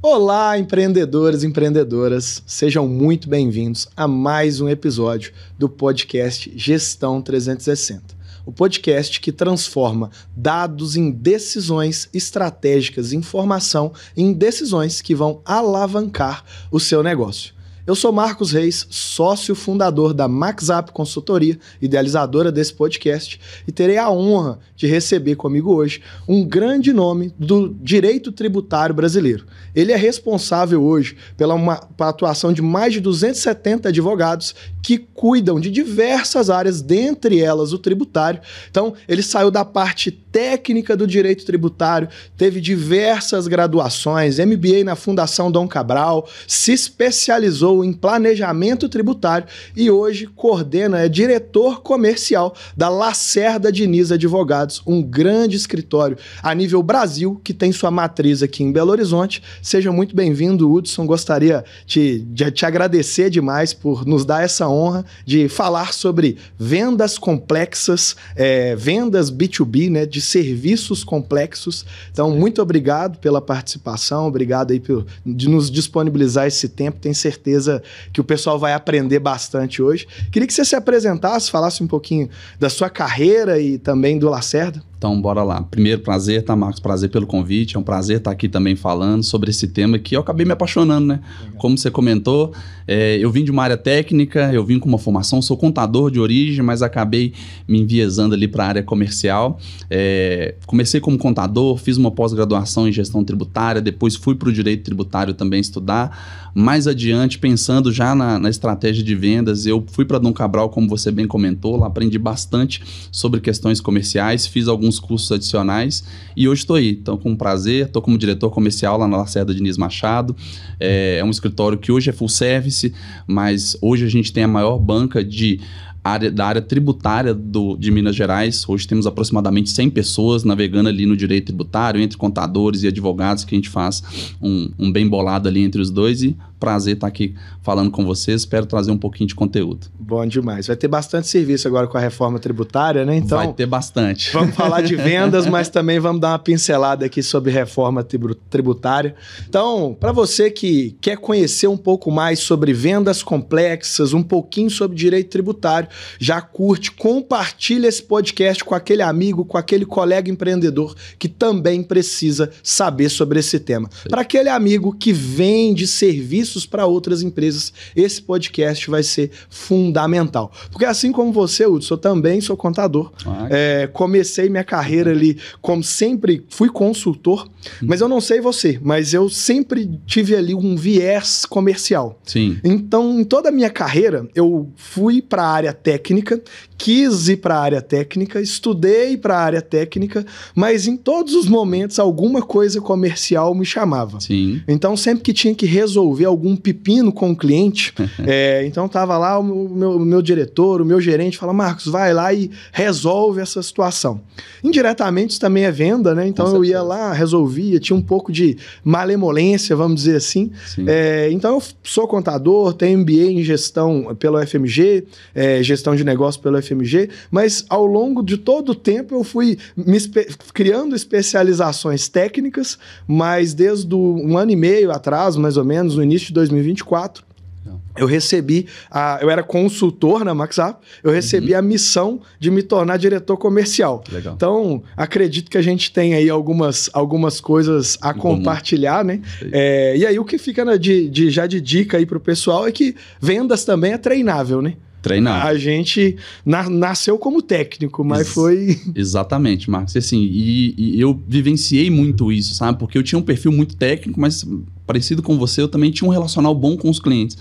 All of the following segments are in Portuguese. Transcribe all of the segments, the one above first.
Olá, empreendedores e empreendedoras, sejam muito bem-vindos a mais um episódio do podcast Gestão 360. O podcast que transforma dados em decisões estratégicas, informação em decisões que vão alavancar o seu negócio. Eu sou Marcos Reis, sócio fundador da MaxUp Consultoria, idealizadora desse podcast, e terei a honra de receber comigo hoje um grande nome do direito tributário brasileiro. Ele é responsável hoje pela atuação de mais de 270 advogados que cuidam de diversas áreas, dentre elas o tributário. Então, ele saiu da parte técnica do direito tributário, teve diversas graduações, MBA na Fundação Dom Cabral, se especializou em planejamento tributário e hoje coordena, é diretor comercial da Lacerda Diniz Advogados, um grande escritório a nível Brasil que tem sua matriz aqui em Belo Horizonte. Seja muito bem-vindo, Hudson. Gostaria de te agradecer demais por nos dar essa honra de falar sobre vendas complexas, vendas B2B, né, de serviços complexos. Então, muito obrigado pela participação, obrigado aí de nos disponibilizar esse tempo. Tenho certeza que o pessoal vai aprender bastante hoje. Queria que você se apresentasse, falasse um pouquinho da sua carreira e também do Lacerda. Então, bora lá. Primeiro, prazer, tá, Marcos? Prazer pelo convite. É um prazer estar aqui também falando sobre esse tema que eu acabei me apaixonando, né? Legal. Como você comentou, eu vim de uma área técnica, eu vim com uma formação, sou contador de origem, mas acabei me enviesando ali para a área comercial. Comecei como contador, fiz uma pós-graduação em gestão tributária, depois fui para o direito tributário também estudar. Mais adiante, pensando já na estratégia de vendas, eu fui para Dom Cabral, como você bem comentou, lá aprendi bastante sobre questões comerciais, fiz alguns cursos adicionais e hoje estou aí. Então, com prazer, estou como diretor comercial lá na Lacerda Diniz Machado. É um escritório que hoje é full service, mas hoje a gente tem a maior banca da área tributária de Minas Gerais. Hoje temos aproximadamente 100 pessoas navegando ali no direito tributário, entre contadores e advogados, que a gente faz um bem bolado ali entre os dois, e prazer estar aqui falando com vocês. Espero trazer um pouquinho de conteúdo. Bom demais. Vai ter bastante serviço agora com a reforma tributária, né? Então, vai ter bastante. Vamos falar de vendas, mas também vamos dar uma pincelada aqui sobre reforma tributária. Então, para você que quer conhecer um pouco mais sobre vendas complexas, um pouquinho sobre direito tributário, já curte, compartilha esse podcast com aquele amigo, com aquele colega empreendedor que também precisa saber sobre esse tema. Para aquele amigo que vende serviços para outras empresas, esse podcast vai ser fundamental. Porque assim como você, Hudson, eu também sou contador. Comecei minha carreira ali, como sempre fui consultor, mas eu não sei você, mas eu sempre tive ali um viés comercial. Sim. Então, em toda a minha carreira, eu fui para a área técnica, quis ir para a área técnica, estudei para a área técnica, mas em todos os momentos alguma coisa comercial me chamava. Sim. Então, sempre que tinha que resolver algum pepino com o cliente, então tava lá o meu diretor, o meu gerente, fala: Marcos, vai lá e resolve essa situação. Indiretamente isso também é venda, né? Então eu ia lá, resolvia, tinha um pouco de malemolência, vamos dizer assim. Então eu sou contador, tenho MBA em gestão pelo FMG, gestão de negócio pelo FMG, mas ao longo de todo o tempo eu fui criando especializações técnicas, mas desde um ano e meio atrás, mais ou menos, no início de 2024, eu era consultor na MaxUp, eu recebi a missão de me tornar diretor comercial. Legal. Então, acredito que a gente tem aí algumas coisas a compartilhar, né? E aí o que fica de dica aí pro pessoal é que vendas também é treinável, né? Treinável. A gente nasceu como técnico, mas foi... Exatamente, Marcos. Assim, e eu vivenciei muito isso, sabe? Porque eu tinha um perfil muito técnico, mas parecido com você, eu também tinha um relacional bom com os clientes.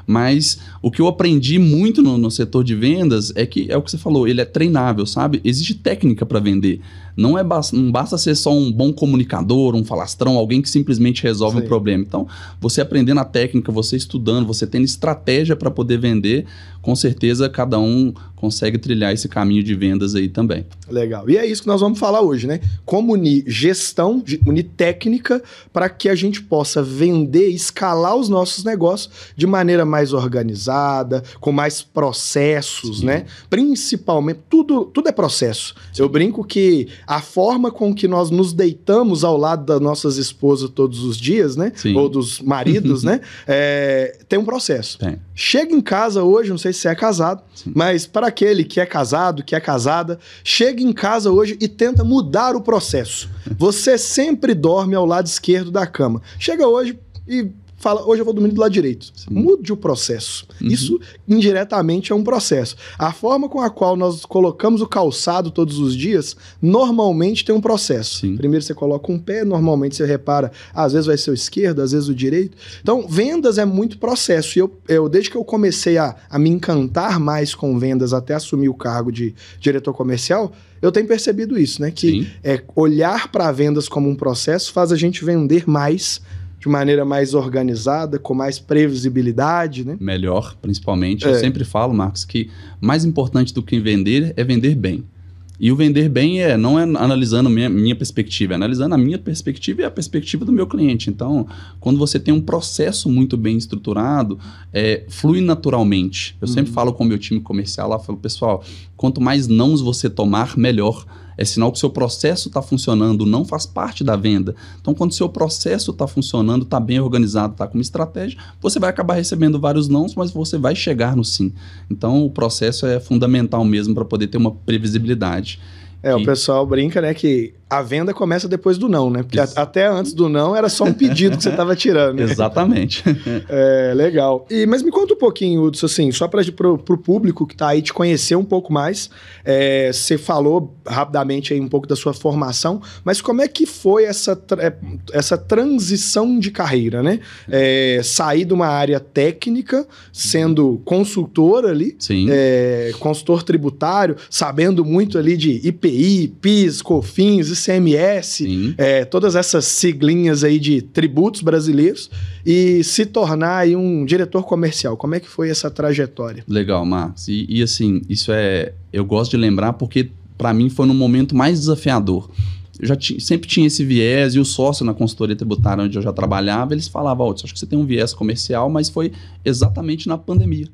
Mas o que eu aprendi muito no setor de vendas é que, é o que você falou, ele é treinável, sabe? Existe técnica para vender. Não basta ser só um bom comunicador, um falastrão, alguém que simplesmente resolve um problema. Então, você aprendendo a técnica, você estudando, você tendo estratégia para poder vender, com certeza cada um consegue trilhar esse caminho de vendas aí também. Legal. E é isso que nós vamos falar hoje, né? Como unir gestão, unir técnica para que a gente possa vender, escalar os nossos negócios de maneira mais organizada, com mais processos, Sim. né? Principalmente, tudo é processo. Sim. Eu brinco que a forma com que nós nos deitamos ao lado das nossas esposas todos os dias, né? Sim. Ou dos maridos, né? Tem um processo. Tem. Chega em casa hoje, não sei se você é casado, Sim. mas para aquele que é casado, que é casada, chega em casa hoje e tenta mudar o processo. Você sempre dorme ao lado esquerdo da cama. Chega hoje e fala, hoje eu vou dormir do lado direito. Sim. Mude o processo. Uhum. Isso, indiretamente, é um processo. A forma com a qual nós colocamos o calçado todos os dias, normalmente tem um processo. Sim. Primeiro você coloca um pé, normalmente você repara, às vezes vai ser o esquerdo, às vezes o direito. Então, vendas é muito processo. E eu desde que eu comecei a me encantar mais com vendas, até assumir o cargo de diretor comercial, eu tenho percebido isso, né? Que olhar para vendas como um processo faz a gente vender mais, de maneira mais organizada, com mais previsibilidade, né? Melhor, principalmente. Eu sempre falo, Marcos, que mais importante do que vender é vender bem. E o vender bem não é analisando minha perspectiva, é analisando a minha perspectiva e a perspectiva do meu cliente. Então, quando você tem um processo muito bem estruturado, flui naturalmente. Eu sempre falo com o meu time comercial lá, falo, pessoal, quanto mais nãos você tomar, melhor. É sinal que o seu processo está funcionando, não faz parte da venda. Então, quando o seu processo está funcionando, está bem organizado, está com uma estratégia, você vai acabar recebendo vários nãos, mas você vai chegar no sim. Então, o processo é fundamental mesmo para poder ter uma previsibilidade. O pessoal brinca, né, que a venda começa depois do não, né? Porque até antes do não era só um pedido que você estava tirando, né? Exatamente. Legal. Mas me conta um pouquinho, Hudson, assim, só para o público que está aí te conhecer um pouco mais. Você falou rapidamente aí um pouco da sua formação, mas como é que foi essa transição de carreira, né? Sair de uma área técnica, sendo consultor ali, consultor tributário, sabendo muito ali de IPI, PIS, COFINS, ICMS, todas essas siglinhas aí de tributos brasileiros, e se tornar aí um diretor comercial. Como é que foi essa trajetória? Legal, Marcos. E assim, isso eu gosto de lembrar porque para mim foi no momento mais desafiador. Eu sempre tinha esse viés, e o sócio na consultoria tributária onde eu já trabalhava, eles falavam, acho que você tem um viés comercial, mas foi exatamente na pandemia.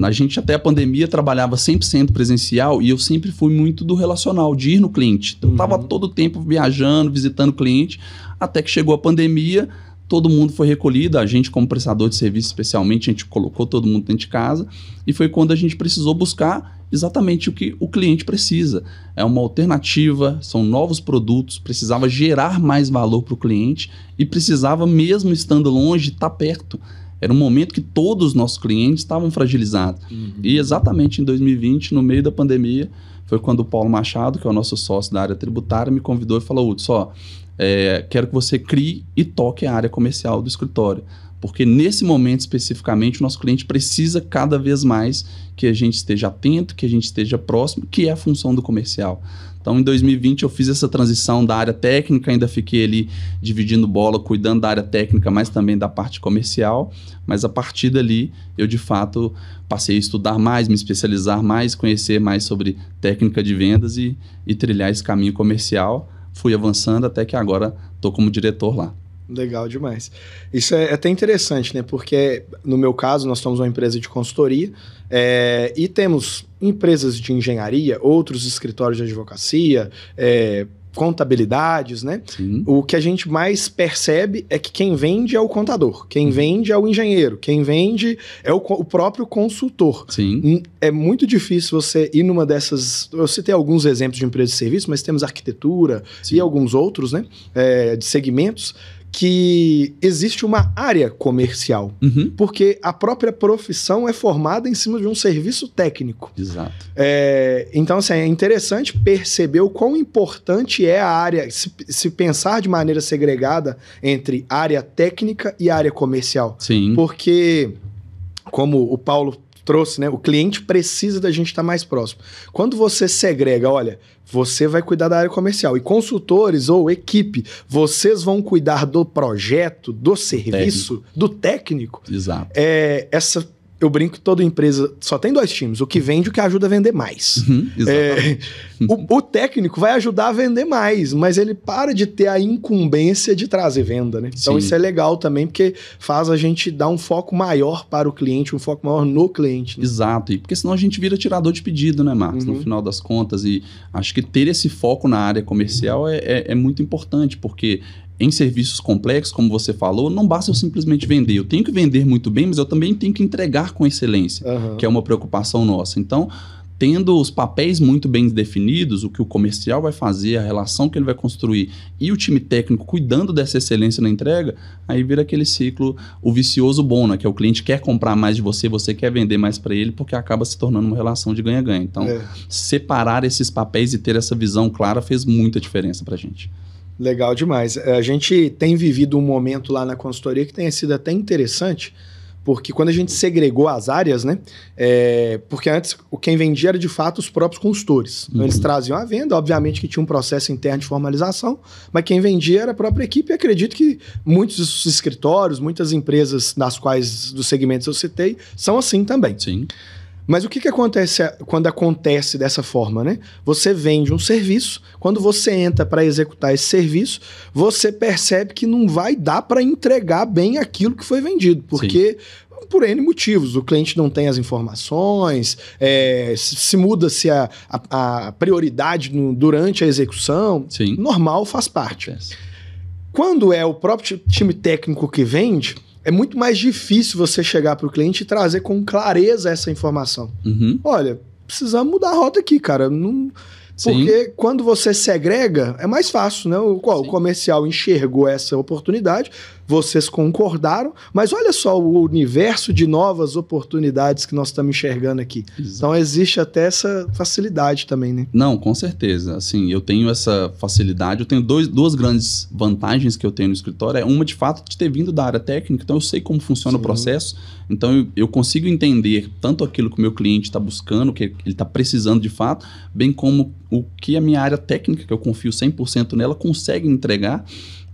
A gente até a pandemia trabalhava 100% presencial e eu sempre fui muito do relacional, de ir no cliente. Eu estava todo o tempo viajando, visitando o cliente, até que chegou a pandemia, todo mundo foi recolhido, a gente como prestador de serviço especialmente, a gente colocou todo mundo dentro de casa e foi quando a gente precisou buscar exatamente o que o cliente precisa. É uma alternativa, são novos produtos, precisava gerar mais valor para o cliente e precisava, mesmo estando longe, estar perto. Era um momento que todos os nossos clientes estavam fragilizados. E exatamente em 2020, no meio da pandemia, foi quando o Paulo Machado, que é o nosso sócio da área tributária, me convidou e falou, Hudson, quero que você crie e toque a área comercial do escritório. Porque nesse momento especificamente, o nosso cliente precisa cada vez mais que a gente esteja atento, que a gente esteja próximo, que é a função do comercial. Então, em 2020, eu fiz essa transição da área técnica, ainda fiquei ali dividindo bola, cuidando da área técnica, mas também da parte comercial. Mas a partir dali, eu de fato passei a estudar mais, me especializar mais, conhecer mais sobre técnica de vendas e trilhar esse caminho comercial. Fui avançando até que agora estou como diretor lá. Legal demais. Isso é até interessante, né? Porque, no meu caso, nós somos uma empresa de consultoria e temos empresas de engenharia, outros escritórios de advocacia, contabilidades, né? Sim. O que a gente mais percebe é que quem vende é o contador, quem vende é o engenheiro, quem vende é o próprio consultor. Sim. É muito difícil você ir numa dessas... Eu citei alguns exemplos de empresas de serviço, mas temos arquitetura e alguns outros, né? De segmentos, que existe uma área comercial, porque a própria profissão é formada em cima de um serviço técnico. Exato. Então, assim, é interessante perceber o quão importante é a área, se pensar de maneira segregada entre área técnica e área comercial. Sim. Porque, como o Paulo trouxe, né? O cliente precisa da gente estar mais próximo. Quando você segrega, olha, você vai cuidar da área comercial e consultores ou equipe, vocês vão cuidar do projeto, do serviço, do técnico. Exato. Essa eu brinco que toda empresa só tem 2 times, o que vende e o que ajuda a vender mais. O técnico vai ajudar a vender mais, mas ele para de ter a incumbência de trazer venda, né? Então isso é legal também, porque faz a gente dar um foco maior para o cliente, um foco maior no cliente. Né? Exato, e porque senão a gente vira tirador de pedido, né, Marcos? No final das contas, e acho que ter esse foco na área comercial é muito importante, porque em serviços complexos, como você falou, não basta eu simplesmente vender. Eu tenho que vender muito bem, mas eu também tenho que entregar com excelência, que é uma preocupação nossa. Então, tendo os papéis muito bem definidos, o que o comercial vai fazer, a relação que ele vai construir e o time técnico cuidando dessa excelência na entrega, aí vira aquele ciclo, o vicioso bom, né? Que é o cliente quer comprar mais de você, você quer vender mais para ele, porque acaba se tornando uma relação de ganha-ganha. Então, separar esses papéis e ter essa visão clara fez muita diferença para a gente. Legal demais. A gente tem vivido um momento lá na consultoria que tem sido até interessante, porque quando a gente segregou as áreas, né? Porque antes quem vendia era de fato os próprios consultores. Então, eles traziam a venda, obviamente que tinha um processo interno de formalização, mas quem vendia era a própria equipe. E acredito que muitos escritórios, muitas empresas das quais dos segmentos eu citei, são assim também. Sim. Mas o que acontece quando acontece dessa forma, né? Você vende um serviço, quando você entra para executar esse serviço, você percebe que não vai dar para entregar bem aquilo que foi vendido, porque por N motivos, o cliente não tem as informações, se muda-se a prioridade durante a execução, normal, faz parte. Quando é o próprio time técnico que vende, é muito mais difícil você chegar para o cliente e trazer com clareza essa informação. Olha, precisamos mudar a rota aqui, cara. Porque quando você segrega, é mais fácil, né? O comercial enxergou essa oportunidade, vocês concordaram, mas olha só o universo de novas oportunidades que nós estamos enxergando aqui. Exato. Então existe até essa facilidade também, né? Não, com certeza. Assim, eu tenho essa facilidade, eu tenho duas grandes vantagens que eu tenho no escritório. Uma, de fato, de ter vindo da área técnica, então eu sei como funciona o processo, então eu consigo entender tanto aquilo que o meu cliente está buscando, o que ele está precisando de fato, bem como o que a minha área técnica, que eu confio 100% nela, consegue entregar.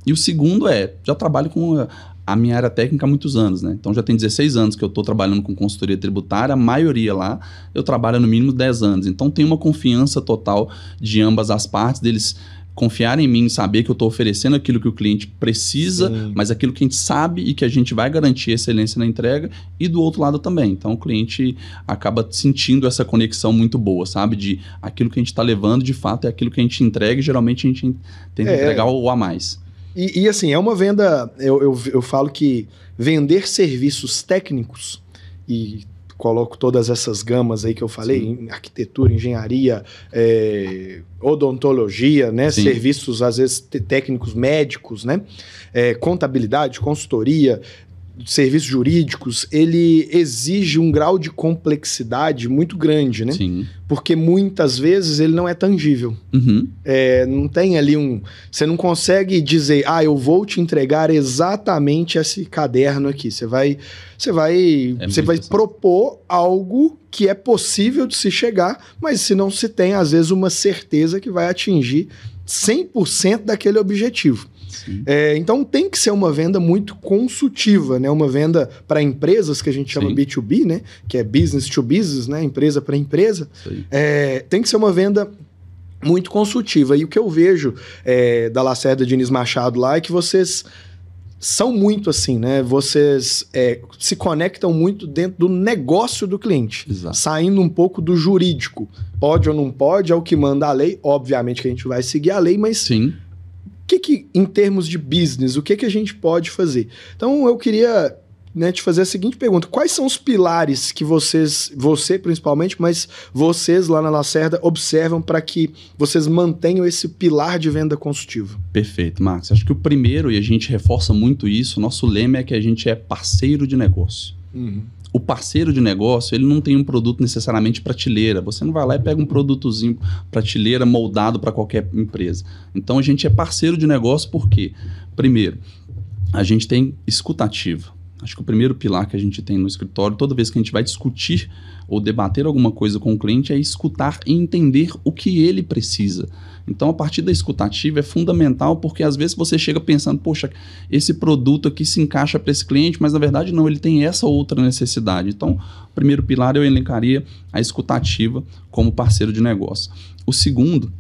E o segundo já trabalho com a minha área técnica há muitos anos, né? Então já tem 16 anos que eu estou trabalhando com consultoria tributária, a maioria lá eu trabalho no mínimo 10 anos. Então tem uma confiança total de ambas as partes, deles confiarem em mim, saber que eu estou oferecendo aquilo que o cliente precisa, mas aquilo que a gente sabe e que a gente vai garantir excelência na entrega, e do outro lado também. Então o cliente acaba sentindo essa conexão muito boa, sabe? De aquilo que a gente está levando, de fato, é aquilo que a gente entrega, e geralmente a gente tenta entregar o a mais. E assim, é uma venda, eu falo que vender serviços técnicos, e coloco todas essas gamas aí que eu falei, em arquitetura, engenharia, odontologia, né? Serviços, às vezes, técnicos médicos, né? Contabilidade, consultoria, serviços jurídicos, ele exige um grau de complexidade muito grande, né? Sim. Porque muitas vezes ele não é tangível. Não tem ali você não consegue dizer, eu vou te entregar exatamente esse caderno aqui. Você vai propor algo que é possível de se chegar, mas se não se tem, às vezes, uma certeza que vai atingir 100% daquele objetivo. Então tem que ser uma venda muito consultiva, né? Uma venda para empresas que a gente chama B2B, né? Que é business to business, né? Empresa para empresa. Tem que ser uma venda muito consultiva. E o que eu vejo da Lacerda Diniz Machado lá é que vocês são muito assim, né? Vocês se conectam muito dentro do negócio do cliente. Exato. Saindo um pouco do jurídico. Pode ou não pode, é o que manda a lei. Obviamente que a gente vai seguir a lei, mas... Sim. Que em termos de business, o que a gente pode fazer? Então, eu queria te fazer a seguinte pergunta. Quais são os pilares que você principalmente, mas vocês lá na Lacerda observam para que vocês mantenham esse pilar de venda consultiva? Perfeito, Marcos. Acho que o primeiro, e a gente reforça muito isso, nosso lema é que a gente é parceiro de negócio. O parceiro de negócio, ele não tem um produto necessariamente prateleira. Você não vai lá e pega um produtozinho prateleira moldado para qualquer empresa. Então, a gente é parceiro de negócio porque, primeiro, a gente tem escutativa. Acho que o primeiro pilar que a gente tem no escritório, toda vez que a gente vai discutir ou debater alguma coisa com o cliente, é escutar e entender o que ele precisa. Então, a partir da escutativa é fundamental, porque às vezes você chega pensando, poxa, esse produto aqui se encaixa para esse cliente, mas na verdade não, ele tem essa outra necessidade. Então, o primeiro pilar eu elencaria a escutativa como parceiro de negócio. O segundo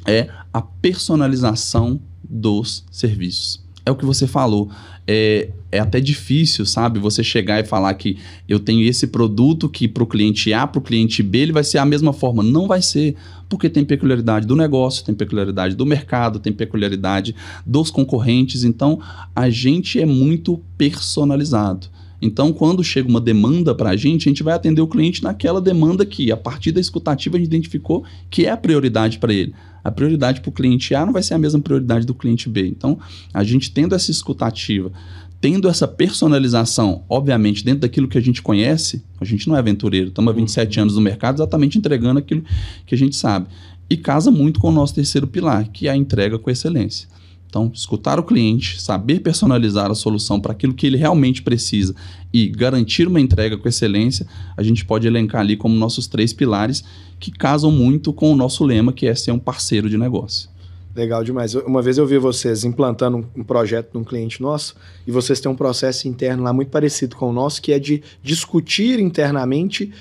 é a personalização dos serviços. É o que você falou, é até difícil, sabe, você chegar e falar que eu tenho esse produto que para o cliente A, para o cliente B, ele vai ser a mesma forma. Não vai ser, porque tem peculiaridade do negócio, tem peculiaridade do mercado, tem peculiaridade dos concorrentes. Então, a gente é muito personalizado. Então, quando chega uma demanda para a gente vai atender o cliente naquela demanda que, a partir da escutativa, a gente identificou que é a prioridade para ele. A prioridade para o cliente A não vai ser a mesma prioridade do cliente B. Então, a gente tendo essa escutativa, tendo essa personalização, obviamente, dentro daquilo que a gente conhece, a gente não é aventureiro, estamos há 27 anos no mercado exatamente entregando aquilo que a gente sabe. E casa muito com o nosso terceiro pilar, que é a entrega com excelência. Então, escutar o cliente, saber personalizar a solução para aquilo que ele realmente precisa e garantir uma entrega com excelência, a gente pode elencar ali como nossos 3 pilares que casam muito com o nosso lema, que é ser um parceiro de negócio. Legal demais. Uma vez eu vi vocês implantando um projeto de um cliente nosso e vocês têm um processo interno lá muito parecido com o nosso, que é de discutir internamente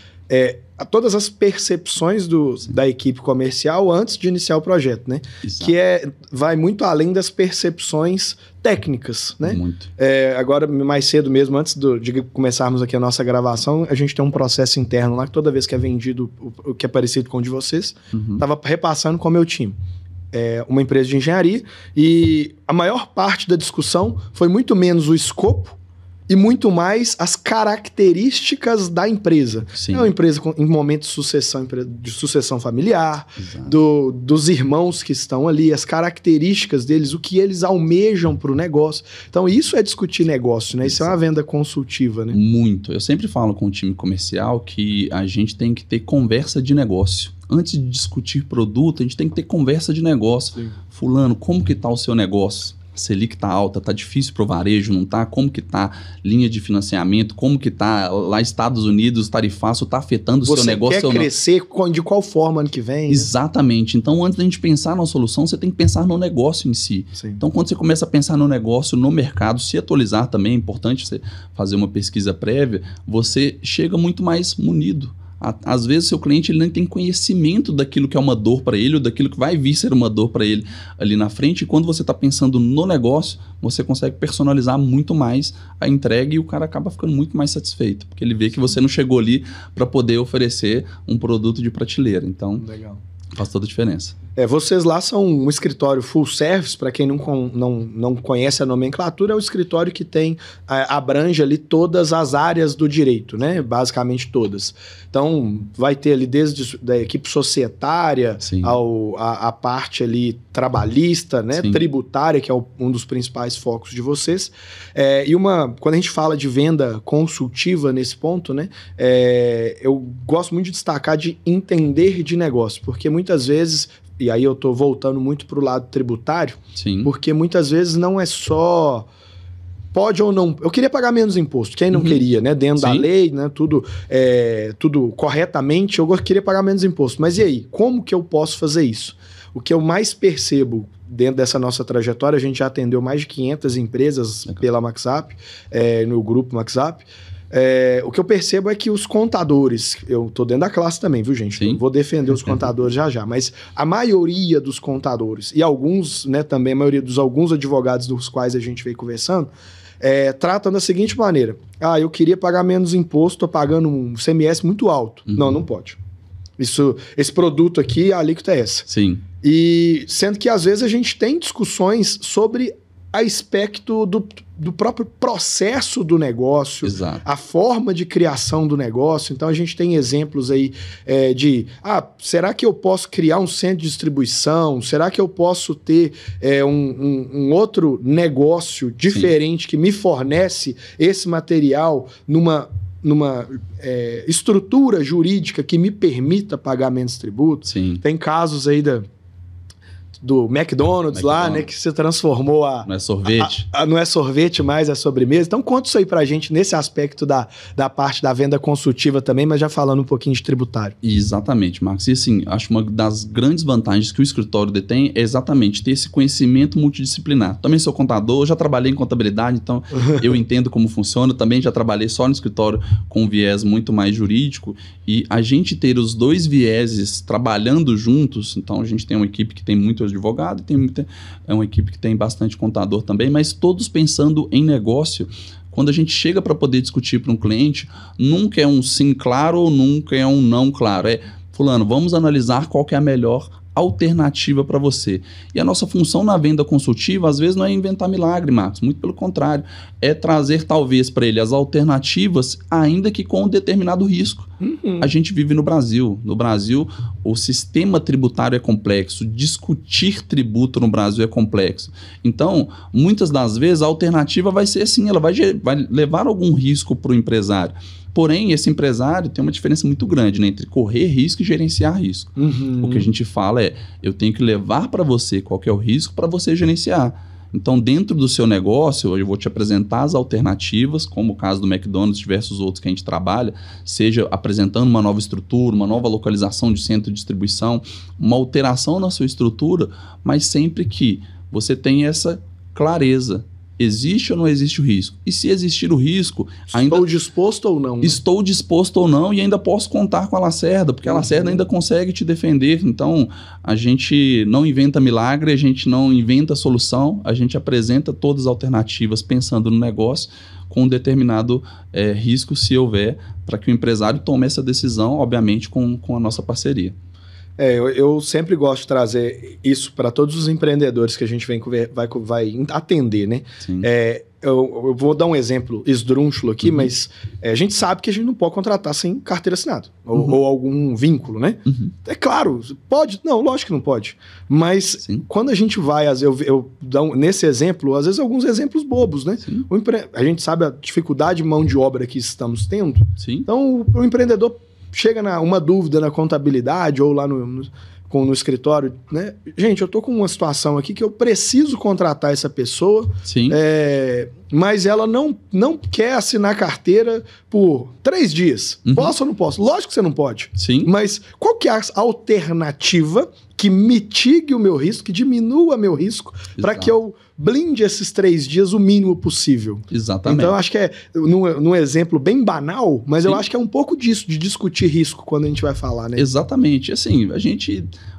todas as percepções da equipe comercial antes de iniciar o projeto, né? Exato. Que vai muito além das percepções técnicas, né? Muito. Agora, mais cedo mesmo, antes de começarmos aqui a nossa gravação, a gente tem um processo interno lá que toda vez que é vendido o que é parecido com o de vocês, estava repassando com o meu time. Uma empresa de engenharia, e a maior parte da discussão foi muito menos o escopo e muito mais as características da empresa. Sim. É uma empresa em momento de sucessão familiar, dos irmãos que estão ali, as características deles, o que eles almejam para o negócio. Então, isso é discutir negócio, né? Isso é uma venda consultiva, né? Muito. Eu sempre falo com o time comercial que a gente tem que ter conversa de negócio. Antes de discutir produto, a gente tem que ter conversa de negócio. Sim. Fulano, como que está o seu negócio? A Selic está alta, está difícil para o varejo, não está? Como que está linha de financiamento? Como que está lá Estados Unidos, tarifaço, está afetando o seu negócio? Você quer crescer de qual forma ano que vem? Exatamente. Né? Então, antes da gente pensar na solução, você tem que pensar no negócio em si. Sim. Então, quando você começa a pensar no negócio, no mercado, se atualizar também, é importante você fazer uma pesquisa prévia, você chega muito mais munido. Às vezes, seu cliente ele nem tem conhecimento daquilo que é uma dor para ele ou daquilo que vai vir ser uma dor para ele ali na frente. E quando você está pensando no negócio, você consegue personalizar muito mais a entrega e o cara acaba ficando muito mais satisfeito, porque ele vê que você não chegou ali para poder oferecer um produto de prateleira. Então, legal. Faz toda a diferença. Vocês lá são um escritório full service, para quem não conhece a nomenclatura, é um escritório que abrange ali todas as áreas do direito, né? Basicamente todas. Então, vai ter ali desde da equipe societária a parte ali trabalhista, né? Tributária, que é um dos principais focos de vocês. Quando a gente fala de venda consultiva nesse ponto, né? Eu gosto muito de destacar de entender de negócio, porque muitas vezes... E aí eu tô voltando muito pro lado tributário, porque muitas vezes não é só pode ou não... Eu queria pagar menos imposto, quem não queria, né? Dentro da lei, né? Tudo corretamente, eu queria pagar menos imposto. Mas e aí, como que eu posso fazer isso? O que eu mais percebo dentro dessa nossa trajetória, a gente já atendeu mais de 500 empresas pela MaxApp, no grupo MaxApp. O que eu percebo é que os contadores, eu tô dentro da classe também, viu, gente? Eu vou defender os contadores já, mas a maioria dos contadores e alguns, né, também a maioria dos alguns advogados dos quais a gente veio conversando, tratam da seguinte maneira: eu queria pagar menos imposto, tô pagando um CMS muito alto. Não pode. Esse produto aqui, a alíquota é essa. Sim. E sendo que às vezes a gente tem discussões sobre aspecto do próprio processo do negócio, a forma de criação do negócio. Então, a gente tem exemplos aí será que eu posso criar um centro de distribuição? Será que eu posso ter um outro negócio diferente que me fornece esse material numa estrutura jurídica que me permita pagar menos tributo? Sim. Tem casos aí do McDonald's lá, né? Que você transformou Não é sorvete? Não é sorvete mais, é sobremesa. Então conta isso aí pra gente nesse aspecto da parte da venda consultiva também, mas já falando um pouquinho de tributário. Exatamente, Marcos. E assim, acho uma das grandes vantagens que o escritório detém é exatamente ter esse conhecimento multidisciplinar. Também sou contador, já trabalhei em contabilidade, então eu entendo como funciona. Também já trabalhei só no escritório com um viés muito mais jurídico. E a gente ter os dois vieses trabalhando juntos, então a gente tem uma equipe que tem muito advogado, é uma equipe que tem bastante contador também, mas todos pensando em negócio. Quando a gente chega para poder discutir para um cliente, nunca é um sim claro ou nunca é um não claro. É, fulano, vamos analisar qual que é a melhor alternativa para você. E a nossa função na venda consultiva, às vezes, não é inventar milagre, Marcos. Muito pelo contrário. É trazer, talvez, para ele as alternativas, ainda que com um determinado risco. A gente vive no Brasil. No Brasil, o sistema tributário é complexo. Discutir tributo no Brasil é complexo. Então, muitas das vezes, a alternativa vai ser assim, ela vai levar algum risco para o empresário. Porém, esse empresário tem uma diferença muito grande, né, entre correr risco e gerenciar risco. O que a gente fala é, eu tenho que levar para você qual que é o risco para você gerenciar. Então, dentro do seu negócio, eu vou te apresentar as alternativas, como o caso do McDonald's e diversos outros que a gente trabalha, seja apresentando uma nova estrutura, uma nova localização de centro de distribuição, uma alteração na sua estrutura, mas sempre que você tenha essa clareza. Existe ou não existe o risco? E se existir o risco... Estou disposto ou não? Né? Estou disposto ou não e ainda posso contar com a Lacerda, porque a Lacerda ainda consegue te defender. Então, a gente não inventa milagre, a gente não inventa solução, a gente apresenta todas as alternativas pensando no negócio com um determinado risco, se houver, para que o empresário tome essa decisão, obviamente, com a nossa parceria. Eu sempre gosto de trazer isso para todos os empreendedores que a gente vai atender, né? Eu vou dar um exemplo esdrúxulo aqui, mas a gente sabe que a gente não pode contratar sem carteira assinada ou algum vínculo, né? É claro, pode? Não, lógico que não pode. Mas quando a gente vai, eu dou nesse exemplo, às vezes alguns exemplos bobos, né? A gente sabe a dificuldade de mão de obra que estamos tendo. Então, o empreendedor chega uma dúvida na contabilidade ou lá no escritório, né? Gente, eu tô com uma situação aqui que eu preciso contratar essa pessoa, mas ela não quer assinar carteira por 3 dias. Posso ou não posso? Lógico que você não pode. Mas qual que é a alternativa que mitigue o meu risco, que diminua meu risco, para que eu blinde esses 3 dias o mínimo possível? Exatamente. Então, eu acho que é num exemplo bem banal, mas eu acho que é um pouco disso, de discutir risco quando a gente vai falar, né? Exatamente. Assim,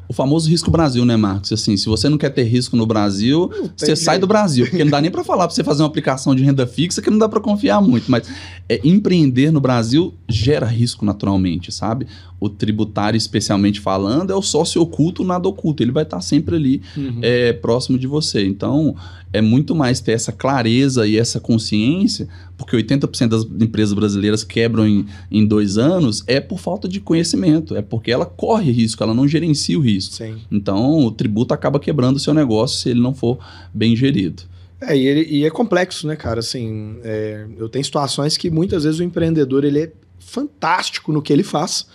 o famoso risco Brasil, né, Marcos? Assim, se você não quer ter risco no Brasil, você sai do Brasil, porque não dá nem para falar para você fazer uma aplicação de renda fixa que não dá para confiar muito, mas empreender no Brasil gera risco naturalmente, sabe? O tributário, especialmente falando, é o sócio oculto, nada oculto, ele vai estar sempre ali próximo de você. Então, é muito mais ter essa clareza e essa consciência, porque 80% das empresas brasileiras quebram em 2 anos, é por falta de conhecimento, é porque ela corre risco, ela não gerencia o risco. Então, o tributo acaba quebrando o seu negócio se ele não for bem gerido. E é complexo, né, cara? Assim, eu tenho situações que muitas vezes o empreendedor, ele é fantástico no que ele faz,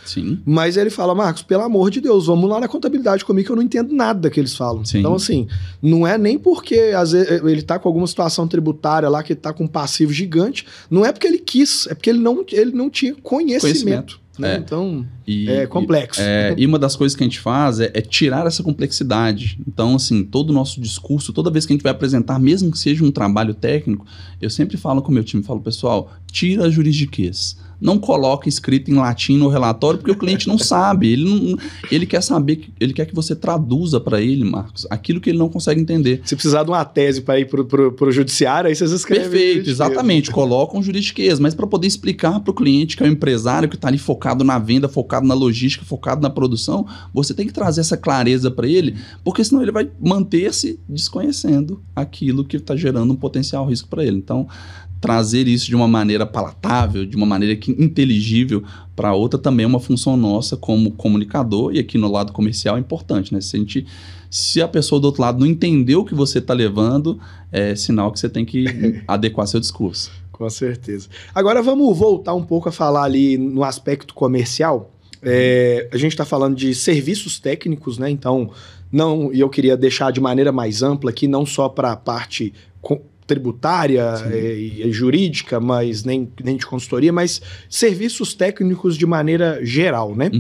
mas ele fala, Marcos, pelo amor de Deus, vamos lá na contabilidade comigo que eu não entendo nada que eles falam. Então, assim, não é nem porque às vezes ele tá com alguma situação tributária lá, que ele tá com um passivo gigante, não é porque ele quis, é porque ele não tinha conhecimento. Né? Então, é complexo. E uma das coisas que a gente faz é tirar essa complexidade. Então, assim, todo o nosso discurso, toda vez que a gente vai apresentar, mesmo que seja um trabalho técnico, eu sempre falo com o meu time, pessoal, tira a juridiquês. Não coloca escrito em latim no relatório, porque o cliente não sabe. Ele quer saber, ele quer que você traduza para ele, Marcos, aquilo que ele não consegue entender. Se precisar de uma tese para ir pro judiciário, aí vocês escrevem. Perfeito, exatamente. Colocam juridiquês, mas para poder explicar para o cliente, que é o empresário que está ali focado na venda, focado na logística, focado na produção, você tem que trazer essa clareza para ele, porque senão ele vai manter-se desconhecendo aquilo que está gerando um potencial risco para ele. Então, trazer isso de uma maneira palatável, de uma maneira inteligível para outra também é uma função nossa como comunicador, e aqui no lado comercial é importante, né? Se a pessoa do outro lado não entendeu o que você está levando, é sinal que você tem que adequar seu discurso. Com certeza. Agora vamos voltar um pouco a falar ali no aspecto comercial. A gente está falando de serviços técnicos, né? Então, não, e eu queria deixar de maneira mais ampla aqui, não só para a parte tributária e jurídica, mas nem de consultoria, mas serviços técnicos de maneira geral, né?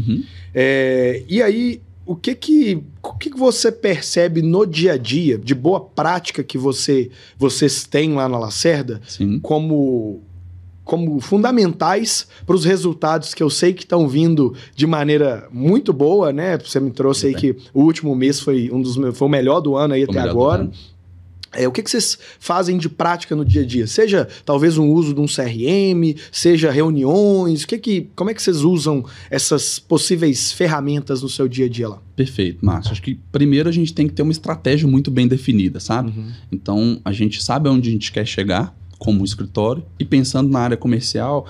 E aí, o que você percebe no dia a dia, de boa prática que vocês têm lá na Lacerda, como fundamentais para os resultados que eu sei que estão vindo de maneira muito boa, né? Você me trouxe aí que o último mês foi foi o melhor do ano aí até agora. O que vocês fazem de prática no dia a dia? Seja talvez um uso de um CRM, seja reuniões, como é que vocês usam essas possíveis ferramentas no seu dia a dia lá? Perfeito, Márcio. Acho que primeiro a gente tem que ter uma estratégia muito bem definida, sabe? Então a gente sabe aonde a gente quer chegar como escritório e pensando na área comercial...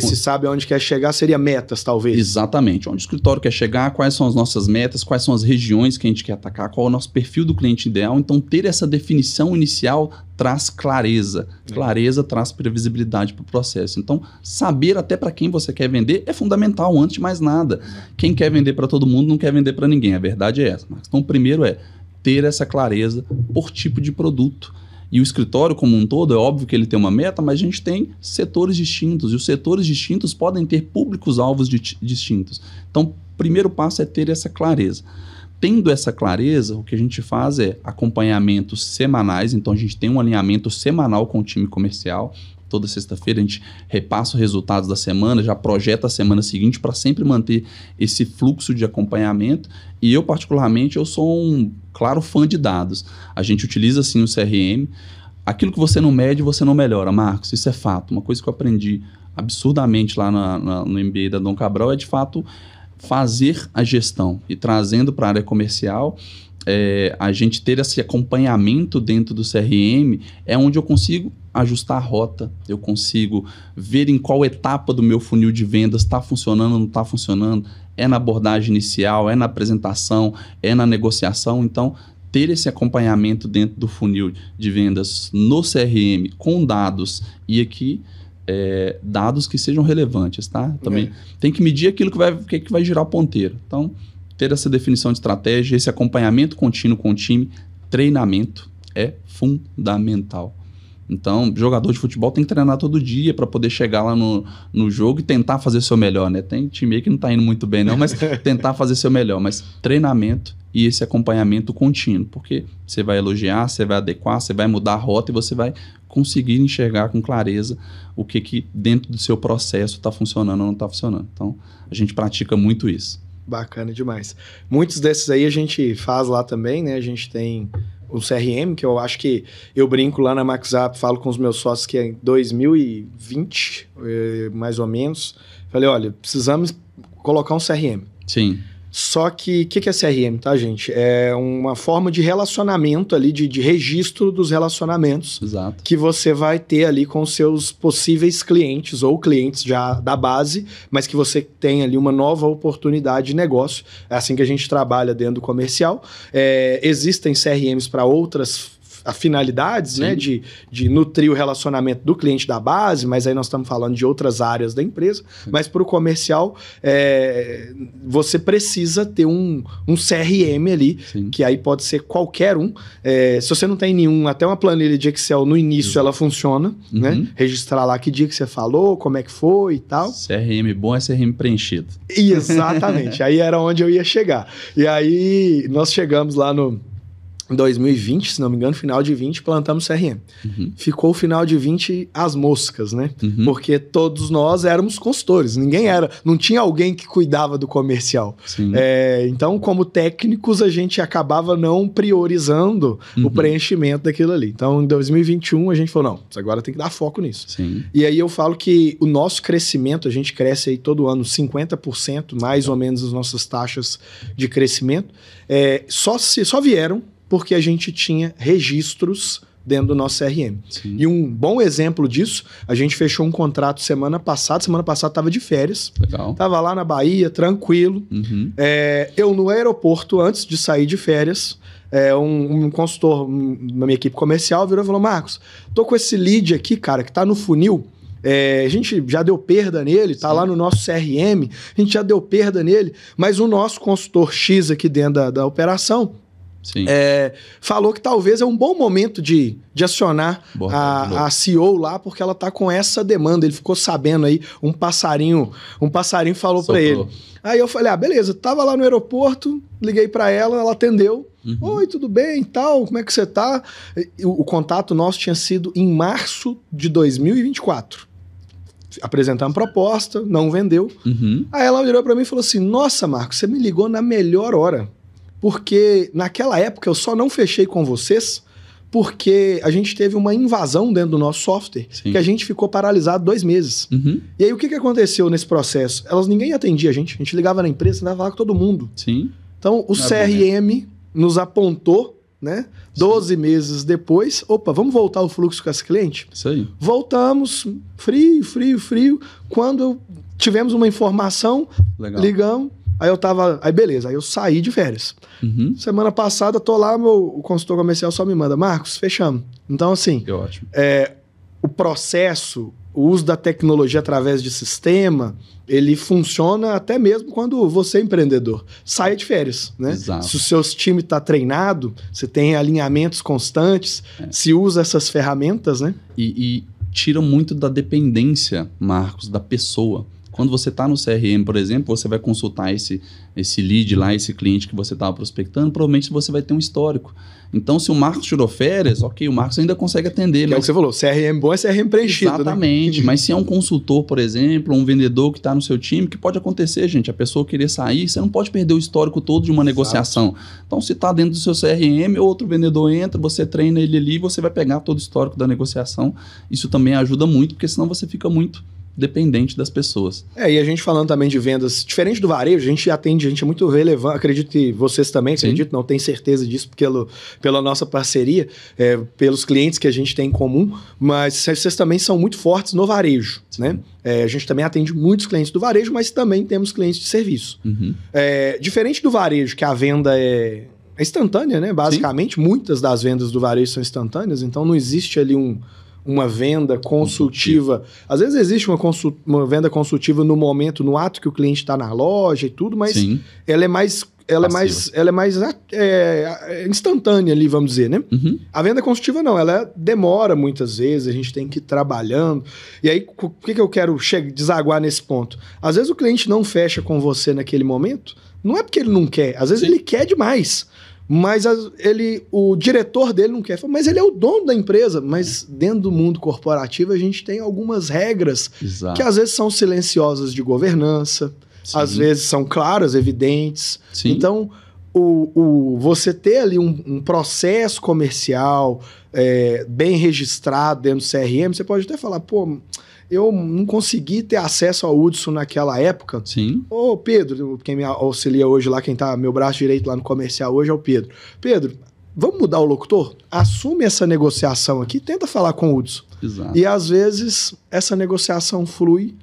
sabe aonde quer chegar seria metas, talvez? Exatamente. Onde o escritório quer chegar, quais são as nossas metas, quais são as regiões que a gente quer atacar, qual é o nosso perfil do cliente ideal. Então, ter essa definição inicial traz clareza. Clareza traz previsibilidade para o processo. Então, saber até para quem você quer vender é fundamental, antes de mais nada. Quem quer vender para todo mundo não quer vender para ninguém. A verdade é essa. Então, o primeiro é ter essa clareza por tipo de produto. E o escritório como um todo, é óbvio que ele tem uma meta, mas a gente tem setores distintos, e os setores distintos podem ter públicos-alvos distintos. Então, o primeiro passo é ter essa clareza. Tendo essa clareza, o que a gente faz é acompanhamentos semanais, então a gente tem um alinhamento semanal com o time comercial. Toda sexta-feira a gente repassa os resultados da semana, já projeta a semana seguinte para sempre manter esse fluxo de acompanhamento. E eu, particularmente, eu sou um claro fã de dados. A gente utiliza, sim, o CRM. Aquilo que você não mede, você não melhora, Marcos. Isso é fato. Uma coisa que eu aprendi absurdamente lá no MBA da Dom Cabral é, de fato, fazer a gestão. E trazendo para a área comercial... a gente ter esse acompanhamento dentro do CRM é onde eu consigo ajustar a rota, eu consigo ver em qual etapa do meu funil de vendas está funcionando ou não está funcionando, é na abordagem inicial, é na apresentação, é na negociação. Então, ter esse acompanhamento dentro do funil de vendas no CRM com dados e aqui dados que sejam relevantes, tá? Também tem que medir aquilo que vai girar o ponteiro. Então, ter essa definição de estratégia, esse acompanhamento contínuo com o time, treinamento é fundamental. Então, jogador de futebol tem que treinar todo dia para poder chegar lá no jogo e tentar fazer seu melhor, né? Tem time aí que não está indo muito bem não, mas tentar fazer seu melhor. Mas treinamento e esse acompanhamento contínuo, porque você vai elogiar, você vai adequar, você vai mudar a rota e você vai conseguir enxergar com clareza o que dentro do seu processo está funcionando ou não está funcionando. Então, a gente pratica muito isso. Bacana demais. Muitos desses aí a gente faz lá também, né? A gente tem o CRM, que eu acho que eu brinco lá na MaxUp, falo com os meus sócios que é em 2020, mais ou menos. Falei, olha, precisamos colocar um CRM. Sim. Só que o que é CRM, tá, gente? É uma forma de relacionamento ali, de registro dos relacionamentos. Exato. Que você vai ter ali com os seus possíveis clientes ou clientes já da base, mas que você tem ali uma nova oportunidade de negócio. É assim que a gente trabalha dentro do comercial. Existem CRMs para outras finalidades, sim, né, de nutrir o relacionamento do cliente da base, mas aí nós estamos falando de outras áreas da empresa, sim, mas para o comercial, você precisa ter um CRM ali, sim, que aí pode ser qualquer um. Se você não tem nenhum, até uma planilha de Excel no início, sim, ela funciona, né? Registrar lá que dia que você falou, como é que foi e tal. CRM bom é CRM preenchido. Exatamente, aí era onde eu ia chegar. E aí nós chegamos lá em 2020, se não me engano, final de 20, plantamos CRM. Ficou o final de 20 as moscas, né? Porque todos nós éramos consultores. Não tinha alguém que cuidava do comercial. Então, como técnicos, a gente acabava não priorizando o preenchimento daquilo ali. Então, em 2021, a gente falou, não, agora tem que dar foco nisso. Sim. E aí eu falo que o nosso crescimento, a gente cresce aí todo ano 50%, mais ou menos as nossas taxas de crescimento, só vieram porque a gente tinha registros dentro do nosso CRM. Sim. E um bom exemplo disso, a gente fechou um contrato semana passada estava de férias. Legal. Tava lá na Bahia, tranquilo. Eu no aeroporto, antes de sair de férias, um consultor na minha equipe comercial virou e falou, Marcos, tô com esse lead aqui, cara, que tá no funil. A gente já deu perda nele, tá, sim, lá no nosso CRM, a gente já deu perda nele, mas o nosso consultor X aqui dentro da operação, Sim. Falou que talvez é um bom momento de acionar a CEO lá, porque ela tá com essa demanda. Ele ficou sabendo aí, um passarinho falou para ele. Aí eu falei, beleza, tava lá no aeroporto, liguei para ela atendeu. Oi, tudo bem e tal, como é que você tá? O contato nosso tinha sido em março de 2024. Apresentamos proposta, não vendeu. Aí ela virou para mim e falou assim, nossa, Marcos, você me ligou na melhor hora. Porque naquela época eu só não fechei com vocês porque a gente teve uma invasão dentro do nosso software. Sim. Que a gente ficou paralisado 2 meses. E aí o que aconteceu nesse processo? Ninguém atendia a gente ligava na empresa, tentava falar com todo mundo. Sim. Então o CRM nos apontou, né? 12 meses depois, vamos voltar ao fluxo com esse cliente? Isso aí. Voltamos, frio. Quando tivemos uma informação, ligamos. Aí beleza, aí eu saí de férias. Semana passada, tô lá, o consultor comercial só me manda, Marcos, fechamos. Então, assim, que ótimo. O processo, o uso da tecnologia através de sistema, ele funciona até mesmo quando você é empreendedor. Saia de férias, né? Exato. Se o seu time está treinado, você tem alinhamentos constantes, se usa essas ferramentas, né? E tira muito da dependência, Marcos, da pessoa. Quando você está no CRM, por exemplo, você vai consultar esse lead lá, esse cliente que você estava prospectando, provavelmente você vai ter um histórico. Então, se o Marcos tirou férias, o Marcos ainda consegue atender. É o que você falou, CRM bom é CRM preenchido. Exatamente, né? Mas se é um consultor, por exemplo, um vendedor que está no seu time, que pode acontecer, gente, a pessoa querer sair, você não pode perder o histórico todo de uma negociação. Então, se está dentro do seu CRM, outro vendedor entra, você treina ele ali, você vai pegar todo o histórico da negociação. Isso também ajuda muito, porque senão você fica muito dependente das pessoas. E a gente falando também de vendas, diferente do varejo, a gente atende, a gente é muito relevante, acredito que vocês também, acredito, não tenho certeza disso pela nossa parceria, pelos clientes que a gente tem em comum, mas vocês também são muito fortes no varejo, né? A gente também atende muitos clientes do varejo, mas também temos clientes de serviço. Diferente do varejo, que a venda é instantânea, né? Basicamente, muitas das vendas do varejo são instantâneas, então não existe ali uma venda consultiva. Às vezes existe uma venda consultiva no momento, no ato que o cliente está na loja e tudo, mas ela é mais instantânea ali, vamos dizer, né? A venda consultiva não, ela demora muitas vezes, a gente tem que ir trabalhando. E aí, o que eu quero desaguar nesse ponto? Às vezes o cliente não fecha com você naquele momento, não é porque ele não quer, às vezes ele quer demais. Mas o diretor dele não quer. Mas ele é o dono da empresa. Mas dentro do mundo corporativo a gente tem algumas regras que às vezes são silenciosas de governança, às vezes são claras, evidentes. Então, você ter ali um processo comercial bem registrado dentro do CRM, você pode até falar, eu não consegui ter acesso ao Hudson naquela época. Ô, Pedro, quem me auxilia hoje lá, quem tá meu braço direito lá no comercial hoje é o Pedro. Pedro, vamos mudar o locutor? Assume essa negociação aqui, tenta falar com o Hudson. E às vezes essa negociação flui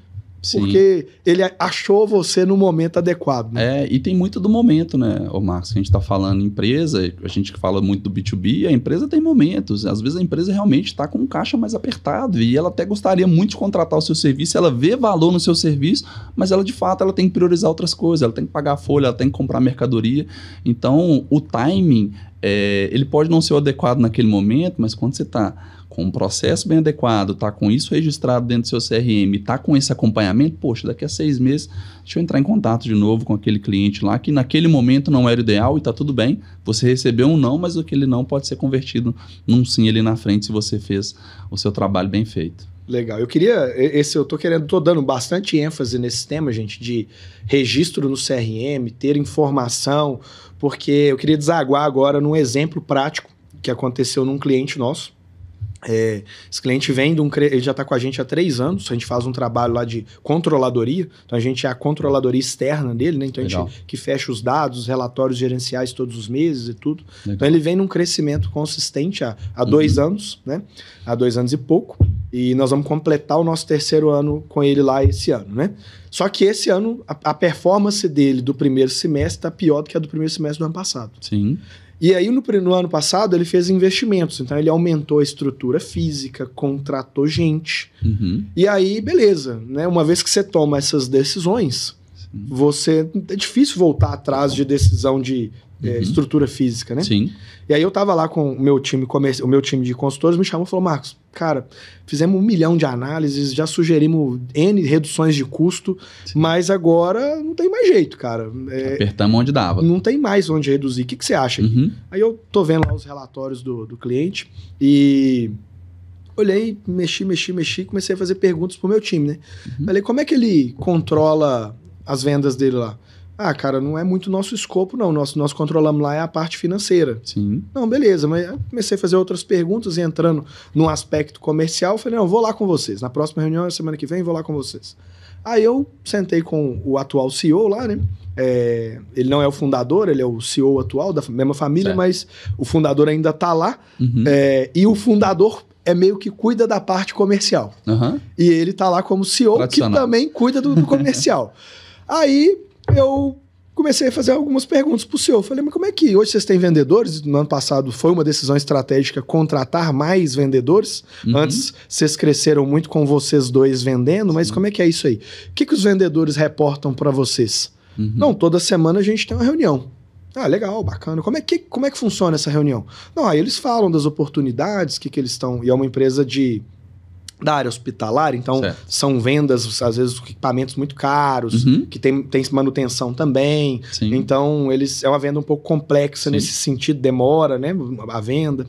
porque ele achou você no momento adequado. Né? E tem muito do momento, né, Marcos? A gente está falando empresa, a gente fala muito do B2B, a empresa tem momentos. Às vezes a empresa realmente está com um caixa mais apertado e ela até gostaria muito de contratar o seu serviço, ela vê valor no seu serviço, mas ela de fato ela tem que priorizar outras coisas, ela tem que pagar a folha, ela tem que comprar mercadoria. Então o timing, ele pode não ser o adequado naquele momento, mas quando você está com um processo bem adequado, tá com isso registrado dentro do seu CRM, tá com esse acompanhamento, poxa, daqui a 6 meses, deixa eu entrar em contato de novo com aquele cliente lá, que naquele momento não era o ideal e tá tudo bem, você recebeu um não, mas aquele não pode ser convertido num sim ali na frente se você fez o seu trabalho bem feito. Legal. Tô dando bastante ênfase nesse tema, gente, de registro no CRM, ter informação, porque eu queria desaguar agora num exemplo prático que aconteceu num cliente nosso. Esse cliente ele já está com a gente há 3 anos, a gente faz um trabalho lá de controladoria, então a gente é a controladoria externa dele, né? Então Legal. A gente que fecha os dados, os relatórios gerenciais todos os meses e tudo. Legal. Então ele vem num crescimento consistente há 2 anos, né? Há 2 anos e pouco, e nós vamos completar o nosso 3º ano com ele lá esse ano, né? Só que esse ano a performance dele do primeiro semestre está pior do que a do primeiro semestre do ano passado. Sim. E aí, no ano passado, ele fez investimentos. Então, ele aumentou a estrutura física, contratou gente. E aí, beleza, né? Uma vez que você toma essas decisões, é difícil voltar atrás de decisão de estrutura física, né? Sim. E aí eu tava lá com o meu time de consultores, me chamou e falou, Marcos, cara, fizemos 1 milhão de análises, já sugerimos N reduções de custo, mas agora não tem mais jeito, cara. Apertamos onde dava. Não tem mais onde reduzir. O que você acha? Aí eu tô vendo lá os relatórios do cliente e olhei, mexi, comecei a fazer perguntas pro meu time, né? Falei, como é que ele controla as vendas dele lá? Ah, cara, não é muito nosso escopo, não. Nós controlamos lá é a parte financeira. Sim. Não, beleza, mas eu comecei a fazer outras perguntas e entrando num aspecto comercial, falei, não, vou lá com vocês. Na próxima reunião, semana que vem, vou lá com vocês. Aí eu sentei com o atual CEO lá, né? Ele não é o fundador, ele é o CEO atual da mesma família, certo. Mas o fundador ainda tá lá. E o fundador é meio que cuida da parte comercial. E ele tá lá como CEO, que também cuida do comercial. Aí eu comecei a fazer algumas perguntas pro CEO. Falei, mas como é que hoje vocês têm vendedores? No ano passado foi uma decisão estratégica contratar mais vendedores. Antes vocês cresceram muito com vocês dois vendendo, mas como é que é isso aí? O que os vendedores reportam para vocês? Não, toda semana a gente tem uma reunião. Ah, legal, bacana. Como é que funciona essa reunião? Não, aí eles falam das oportunidades, que eles estão... E é uma empresa da área hospitalar, então são vendas, às vezes, equipamentos muito caros, que tem manutenção também. Sim. Então, é uma venda um pouco complexa nesse sentido, demora, né, a venda.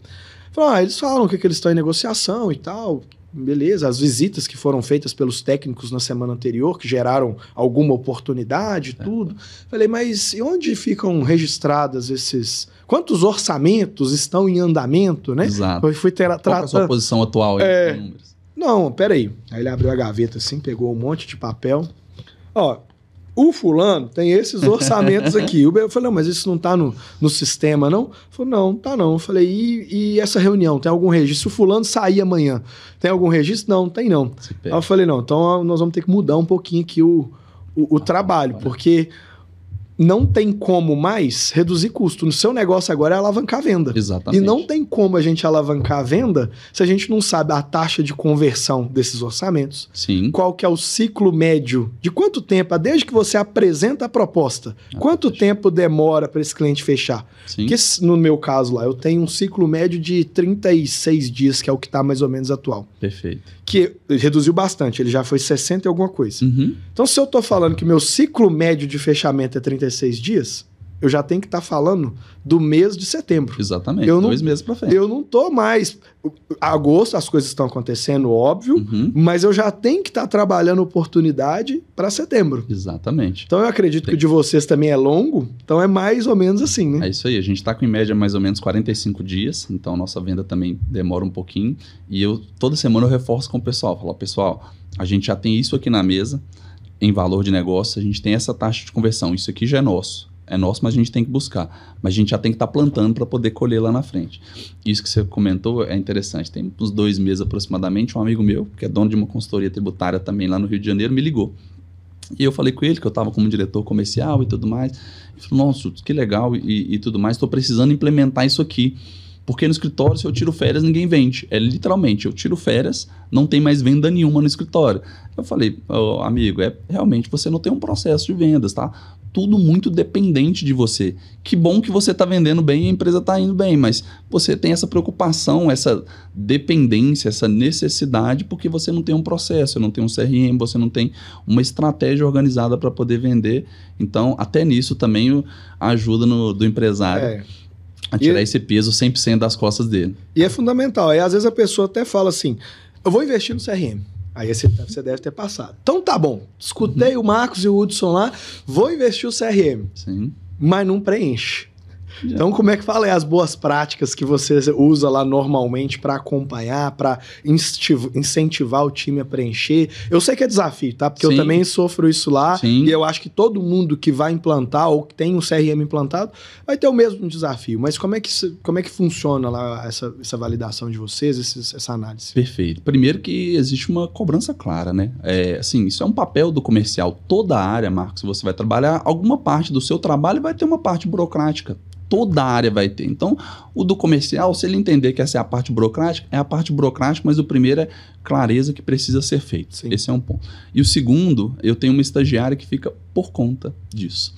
Então, eles falam que eles estão em negociação e tal, beleza, as visitas que foram feitas pelos técnicos na semana anterior, que geraram alguma oportunidade, tudo. Falei, mas e onde ficam registradas esses... Quantos orçamentos estão em andamento, né? Exato. Qual é a sua posição atual em números? Não, peraí. Aí ele abriu a gaveta assim, pegou um monte de papel. Ó, o fulano tem esses orçamentos aqui. Eu falei, não, mas isso não tá no sistema, não? Ele falou, não, tá não. Eu falei, e essa reunião, tem algum registro? Se o fulano sair amanhã, tem algum registro? Não, tem não. Aí eu falei, não, então nós vamos ter que mudar um pouquinho aqui o trabalho, porque... não tem como mais reduzir custo. No seu negócio agora é alavancar a venda. Exatamente. E não tem como a gente alavancar a venda se a gente não sabe a taxa de conversão desses orçamentos. Sim. Qual que é o ciclo médio, de quanto tempo, desde que você apresenta a proposta, quanto tempo demora para esse cliente fechar. Sim. Porque no meu caso lá, eu tenho um ciclo médio de 36 dias, que é o que está mais ou menos atual. Perfeito. Que reduziu bastante, ele já foi 60 e alguma coisa. Então, se eu estou falando que meu ciclo médio de fechamento é 36 dias, eu já tenho que estar falando do mês de setembro. Exatamente, 2 meses para frente. Eu não estou mais... Agosto, as coisas estão acontecendo, óbvio, mas eu já tenho que estar trabalhando oportunidade para setembro. Exatamente. Então, eu acredito que o de vocês também é longo, então é mais ou menos assim, né? É isso aí, a gente está com em média mais ou menos 45 dias, então nossa venda também demora um pouquinho, e toda semana eu reforço com o pessoal, falo, pessoal, a gente já tem isso aqui na mesa, em valor de negócio, a gente tem essa taxa de conversão, isso aqui já é nosso, mas a gente tem que buscar, mas a gente já tem que estar plantando para poder colher lá na frente. Isso que você comentou é interessante, tem uns 2 meses aproximadamente, um amigo meu, que é dono de uma consultoria tributária também lá no Rio de Janeiro, me ligou. E eu falei com ele que eu estava como diretor comercial e tudo mais. Ele falou, nossa, que legal e tudo mais, estou precisando implementar isso aqui. Porque no escritório, se eu tiro férias, ninguém vende. É literalmente, eu tiro férias, não tem mais venda nenhuma no escritório. Eu falei, amigo, realmente você não tem um processo de vendas, tá? Tudo muito dependente de você. Que bom que você está vendendo bem e a empresa está indo bem, mas você tem essa preocupação, essa dependência, essa necessidade, porque você não tem um processo, não tem um CRM, você não tem uma estratégia organizada para poder vender. Então, até nisso também a ajuda do empresário a tirar esse peso 100% das costas dele. E é fundamental. Aí, às vezes, a pessoa até fala assim, eu vou investir no CRM. Aí você deve ter passado. Então tá bom, escutei o Marcos e o Hudson lá, vou investir o CRM. Sim. Mas não preenche. Então, como é que fala aí as boas práticas que você usa lá normalmente para acompanhar, para incentivar o time a preencher? Eu sei que é desafio, tá? Porque eu também sofro isso lá. E eu acho que todo mundo que vai implantar ou que tem um CRM implantado vai ter o mesmo desafio. Mas como é que funciona lá essa validação de vocês, essa análise? Perfeito. Primeiro que existe uma cobrança clara, né? Assim, isso é um papel do comercial. Toda a área, Marcos, você vai trabalhar, alguma parte do seu trabalho vai ter uma parte burocrática. Toda a área vai ter. Então, o do comercial, se ele entender que essa é a parte burocrática, é a parte burocrática, mas o primeiro é clareza que precisa ser feito. Sim. Esse é um ponto. E o segundo, eu tenho uma estagiária que fica por conta disso.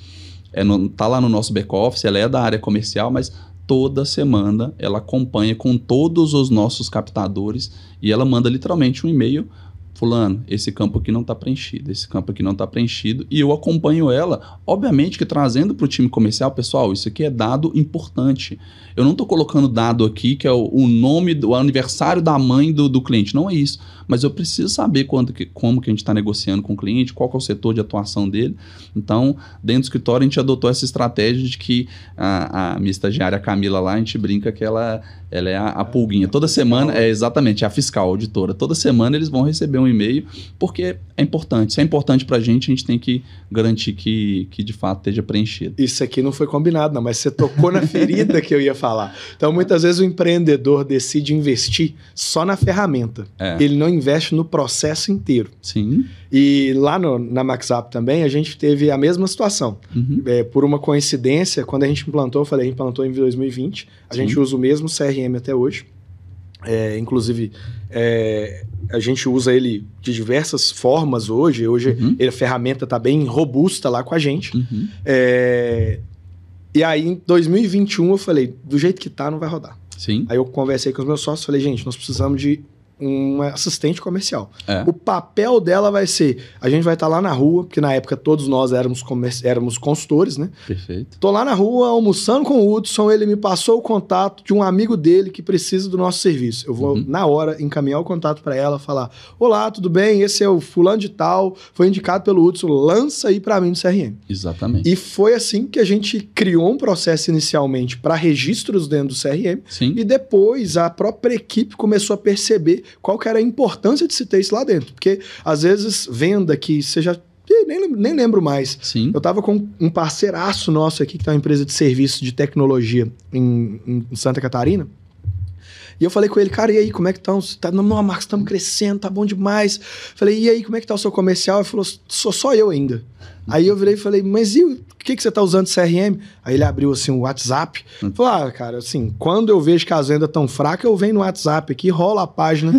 tá lá no nosso back-office, ela é da área comercial, mas toda semana ela acompanha com todos os nossos captadores e ela manda literalmente um e-mail: fulano, esse campo aqui não está preenchido, esse campo aqui não está preenchido, e eu acompanho ela, obviamente que trazendo para o time comercial: pessoal, isso aqui é dado importante. Eu não estou colocando dado aqui que é o nome, o aniversário da mãe do cliente, não é isso, mas eu preciso saber como que a gente está negociando com o cliente, qual que é o setor de atuação dele. Então, dentro do escritório, a gente adotou essa estratégia de que a minha estagiária Camila lá, a gente brinca que ela é a pulguinha. Toda semana, exatamente, é a fiscal, a auditora. Toda semana eles vão receber um e-mail, porque é importante. Se é importante para a gente tem que garantir que de fato esteja preenchido. Isso aqui não foi combinado, não, mas você tocou na ferida que eu ia falar. Então, muitas vezes o empreendedor decide investir só na ferramenta. Ele não investe no processo inteiro. Sim. E lá na MaxUp também, a gente teve a mesma situação. Por uma coincidência, quando a gente implantou, eu falei, a gente implantou em 2020, a gente usa o mesmo CRM até hoje. Inclusive, a gente usa ele de diversas formas hoje. Hoje a ferramenta está bem robusta lá com a gente. E aí, em 2021, eu falei, do jeito que tá, não vai rodar. Sim. Aí eu conversei com os meus sócios e falei, gente, nós precisamos de um assistente comercial. O papel dela vai ser, a gente vai estar lá na rua, porque na época todos nós éramos consultores, né? Perfeito. Tô lá na rua almoçando com o Hudson, ele me passou o contato de um amigo dele que precisa do nosso serviço. Eu vou, na hora, encaminhar o contato para ela, falar: olá, tudo bem? Esse é o fulano de tal, foi indicado pelo Hudson, lança aí para mim no CRM. Exatamente. E foi assim que a gente criou um processo inicialmente para registros dentro do CRM. Sim. E depois a própria equipe começou a perceber qual que era a importância de se ter isso lá dentro. Porque, às vezes, venda que você já... Nem lembro mais. Sim. Eu estava com um parceiraço nosso aqui, que tem uma empresa de serviço de tecnologia em Santa Catarina. E eu falei com ele: cara, e aí, como é que estão? Não, Marcos, estamos crescendo, tá bom demais. Falei: e aí, como é que tá o seu comercial? Ele falou: sou só eu ainda. Aí eu virei e falei: mas e o que você tá usando de CRM? Aí ele abriu assim o WhatsApp. Falou: cara, assim, quando eu vejo que as vendas estão fracas, eu venho no WhatsApp aqui, rolo a página,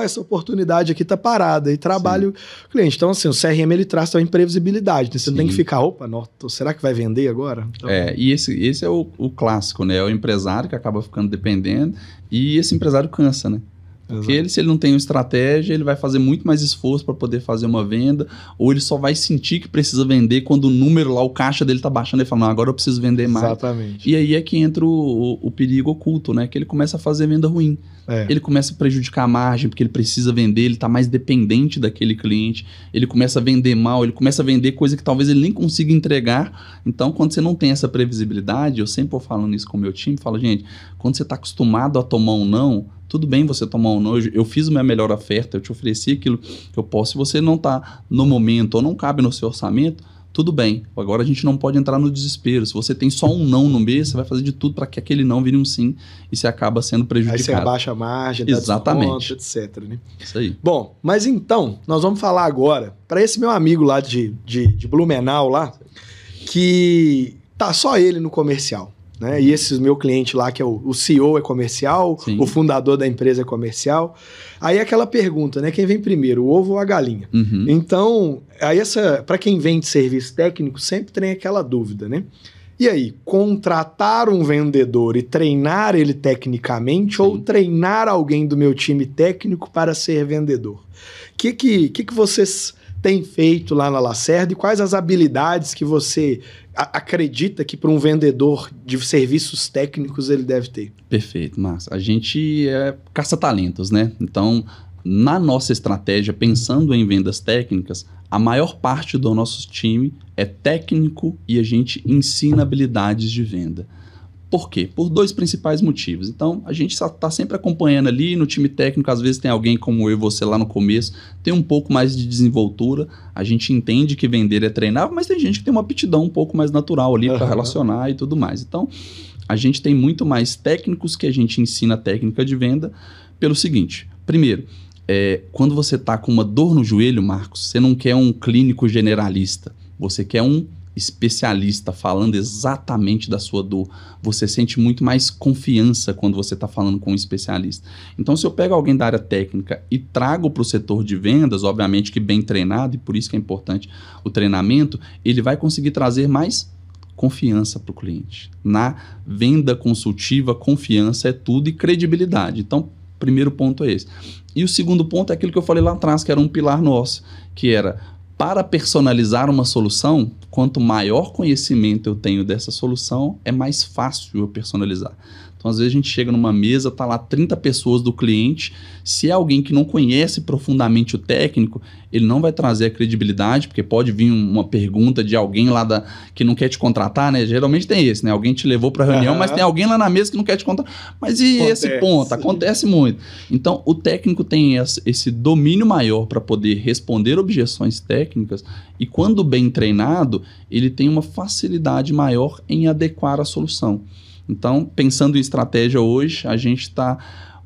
essa oportunidade aqui tá parada, e trabalho o cliente. Então, assim, o CRM ele traz também previsibilidade, né? Você não tem que ficar, será que vai vender agora? Então... e esse é o clássico, né? É o empresário que acaba ficando dependendo, e esse empresário cansa, né? Porque se ele não tem uma estratégia, ele vai fazer muito mais esforço para poder fazer uma venda, ou ele só vai sentir que precisa vender quando o número lá, o caixa dele tá baixando, ele fala: não, agora eu preciso vender mais. Exatamente. E aí é que entra o perigo oculto, né? Que ele começa a fazer venda ruim. Ele começa a prejudicar a margem, porque ele precisa vender, ele tá mais dependente daquele cliente, ele começa a vender mal, ele começa a vender coisa que talvez ele nem consiga entregar. Então, quando você não tem essa previsibilidade, eu sempre vou falando isso com o meu time, falo: gente, quando você tá acostumado a tomar um não, tudo bem você tomar um não, eu fiz a minha melhor oferta, eu te ofereci aquilo que eu posso. Se você não está no momento ou não cabe no seu orçamento, tudo bem. Agora a gente não pode entrar no desespero. Se você tem só um não no mês, você vai fazer de tudo para que aquele não vire um sim e você acaba sendo prejudicado. Aí você abaixa a margem, dá desconto, etc. Né? Isso aí. Bom, mas então, nós vamos falar agora para esse meu amigo lá de Blumenau lá, que tá só ele no comercial. Né? E esse meu cliente lá, que é o CEO é comercial, o fundador da empresa é comercial. Aí aquela pergunta, né? Quem vem primeiro, o ovo ou a galinha? Então, aí para quem vem de serviço técnico, sempre tem aquela dúvida, né? E aí, contratar um vendedor e treinar ele tecnicamente ou treinar alguém do meu time técnico para ser vendedor? O que vocês têm feito lá na Lacerda e quais as habilidades que você acredita que para um vendedor de serviços técnicos ele deve ter? Perfeito, Márcio. A gente é caça-talentos, né? Então, na nossa estratégia, pensando em vendas técnicas, a maior parte do nosso time é técnico e a gente ensina habilidades de venda. Por quê? Por dois principais motivos. Então, a gente está sempre acompanhando ali no time técnico, às vezes tem alguém como eu e você lá no começo, tem um pouco mais de desenvoltura, a gente entende que vender é treinável, mas tem gente que tem uma aptidão um pouco mais natural ali para relacionar e tudo mais. Então, a gente tem muito mais técnicos que a gente ensina a técnica de venda pelo seguinte: primeiro, quando você está com uma dor no joelho, Marcos, você não quer um clínico generalista, você quer um especialista falando exatamente da sua dor. Você sente muito mais confiança quando você está falando com um especialista. Então, se eu pego alguém da área técnica e trago para o setor de vendas, obviamente que bem treinado, e por isso que é importante o treinamento, ele vai conseguir trazer mais confiança para o cliente. Na venda consultiva, confiança é tudo e credibilidade. Então, primeiro ponto é esse. E o segundo ponto é aquilo que eu falei lá atrás, que era um pilar nosso, que era, para personalizar uma solução, quanto maior conhecimento eu tenho dessa solução, é mais fácil eu personalizar. Então, às vezes, a gente chega numa mesa, tá lá 30 pessoas do cliente. Se é alguém que não conhece profundamente o técnico, ele não vai trazer a credibilidade, porque pode vir uma pergunta de alguém lá que não quer te contratar, né? Geralmente tem esse, né? Alguém te levou para reunião, mas tem alguém lá na mesa que não quer te contratar. Mas e esse ponto? Acontece muito. Então, o técnico tem esse domínio maior para poder responder objeções técnicas e, quando bem treinado, ele tem uma facilidade maior em adequar a solução. Então, pensando em estratégia hoje, a gente está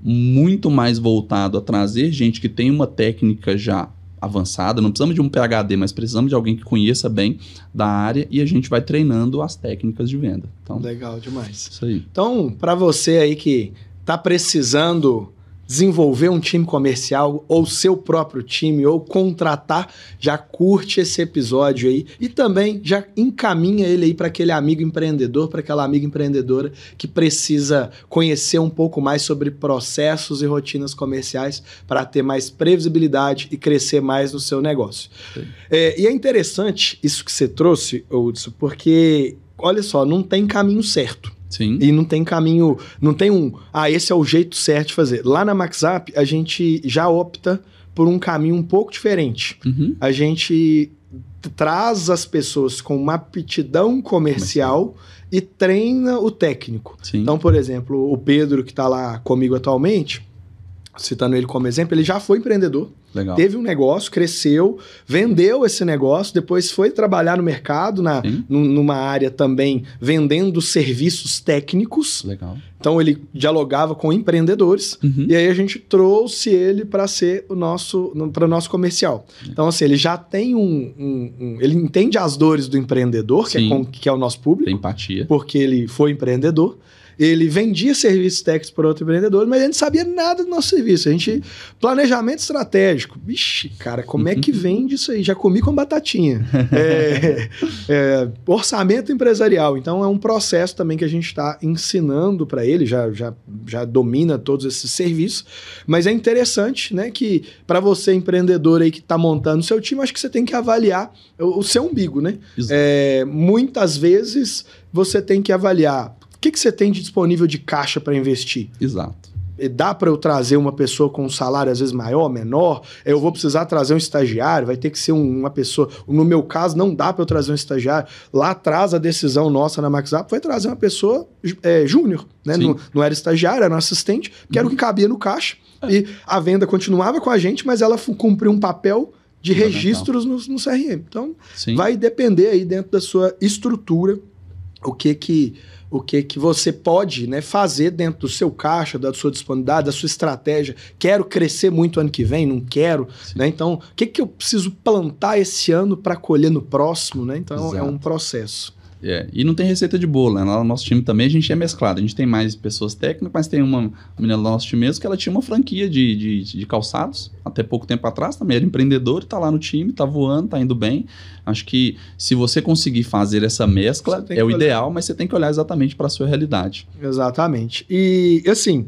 muito mais voltado a trazer gente que tem uma técnica já avançada. Não precisamos de um PhD, mas precisamos de alguém que conheça bem da área e a gente vai treinando as técnicas de venda. Então, legal demais. Isso aí. Então, para você aí que está precisando desenvolver um time comercial ou seu próprio time ou contratar, já curte esse episódio aí e também já encaminha ele aí para aquele amigo empreendedor, para aquela amiga empreendedora que precisa conhecer um pouco mais sobre processos e rotinas comerciais para ter mais previsibilidade e crescer mais no seu negócio. E é interessante isso que você trouxe, Hudson, porque, olha só, não tem caminho certo. Sim. E não tem caminho, não tem esse é o jeito certo de fazer. Lá na MaxUp, a gente já opta por um caminho um pouco diferente. Uhum. A gente traz as pessoas com uma aptidão comercial e treina o técnico. Sim. Então, por exemplo, o Pedro, que está lá comigo atualmente, citando ele como exemplo, ele já foi empreendedor. Legal. Teve um negócio, cresceu, vendeu esse negócio, depois foi trabalhar no mercado, numa área também vendendo serviços técnicos. Legal. Então ele dialogava com empreendedores, e aí a gente trouxe ele para ser o nosso comercial. Então, assim, ele já tem ele entende as dores do empreendedor, que é o nosso público. Tem empatia. Porque ele foi empreendedor. Ele vendia serviços técnicos para outro empreendedor, mas a gente não sabia nada do nosso serviço. A gente, planejamento estratégico. Vixe, cara, como é que vende isso aí? Já comi com batatinha. Orçamento empresarial. Então, é um processo também que a gente está ensinando para ele, já domina todos esses serviços. Mas é interessante, né, que para você, empreendedor aí que está montando o seu time, acho que você tem que avaliar o seu umbigo, né? Muitas vezes, você tem que avaliar o que você tem de disponível de caixa para investir? Exato. Dá para eu trazer uma pessoa com um salário às vezes maior, menor? Eu vou precisar trazer um estagiário? Vai ter que ser uma pessoa... No meu caso, não dá para eu trazer um estagiário. Lá atrás, a decisão nossa na MaxUp foi trazer uma pessoa júnior. Né? Não era estagiário, era um assistente, que era o que cabia no caixa. E a venda continuava com a gente, mas ela cumpriu um papel de registros no CRM. Então, vai depender aí dentro da sua estrutura o que você pode, né, fazer dentro do seu caixa, da sua disponibilidade, da sua estratégia. Quero crescer muito ano que vem? Não quero. Né? Então, o que eu preciso plantar esse ano para colher no próximo? Né? Então, exato. É um processo. E não tem receita de bolo, né? Lá no nosso time também a gente é mesclado. A gente tem mais pessoas técnicas, mas tem uma menina do nosso time mesmo que ela tinha uma franquia de calçados, até pouco tempo atrás, também era empreendedor, tá lá no time, tá voando, tá indo bem. Acho que se você conseguir fazer essa mescla, é o ideal, mas você tem que olhar exatamente para a sua realidade. Exatamente. E assim,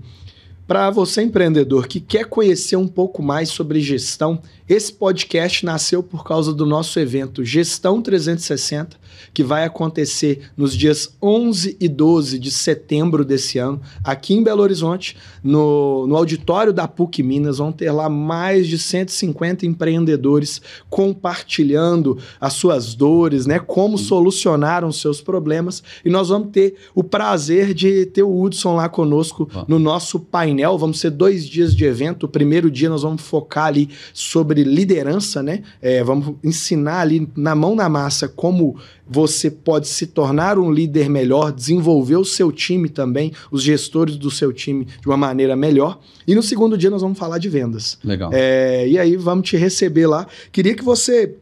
para você empreendedor que quer conhecer um pouco mais sobre gestão, esse podcast nasceu por causa do nosso evento Gestão 360, que vai acontecer nos dias 11 e 12 de setembro desse ano, aqui em Belo Horizonte, no auditório da PUC Minas. Vão ter lá mais de 150 empreendedores compartilhando as suas dores, né, como solucionaram os seus problemas. E nós vamos ter o prazer de ter o Hudson lá conosco no nosso painel. Vamos ser 2 dias de evento. O primeiro dia nós vamos focar ali sobre liderança, né? Vamos ensinar ali na mão na massa como você pode se tornar um líder melhor, desenvolver o seu time também, os gestores do seu time de uma maneira melhor. E no segundo dia nós vamos falar de vendas. Legal. E aí vamos te receber lá. Queria que você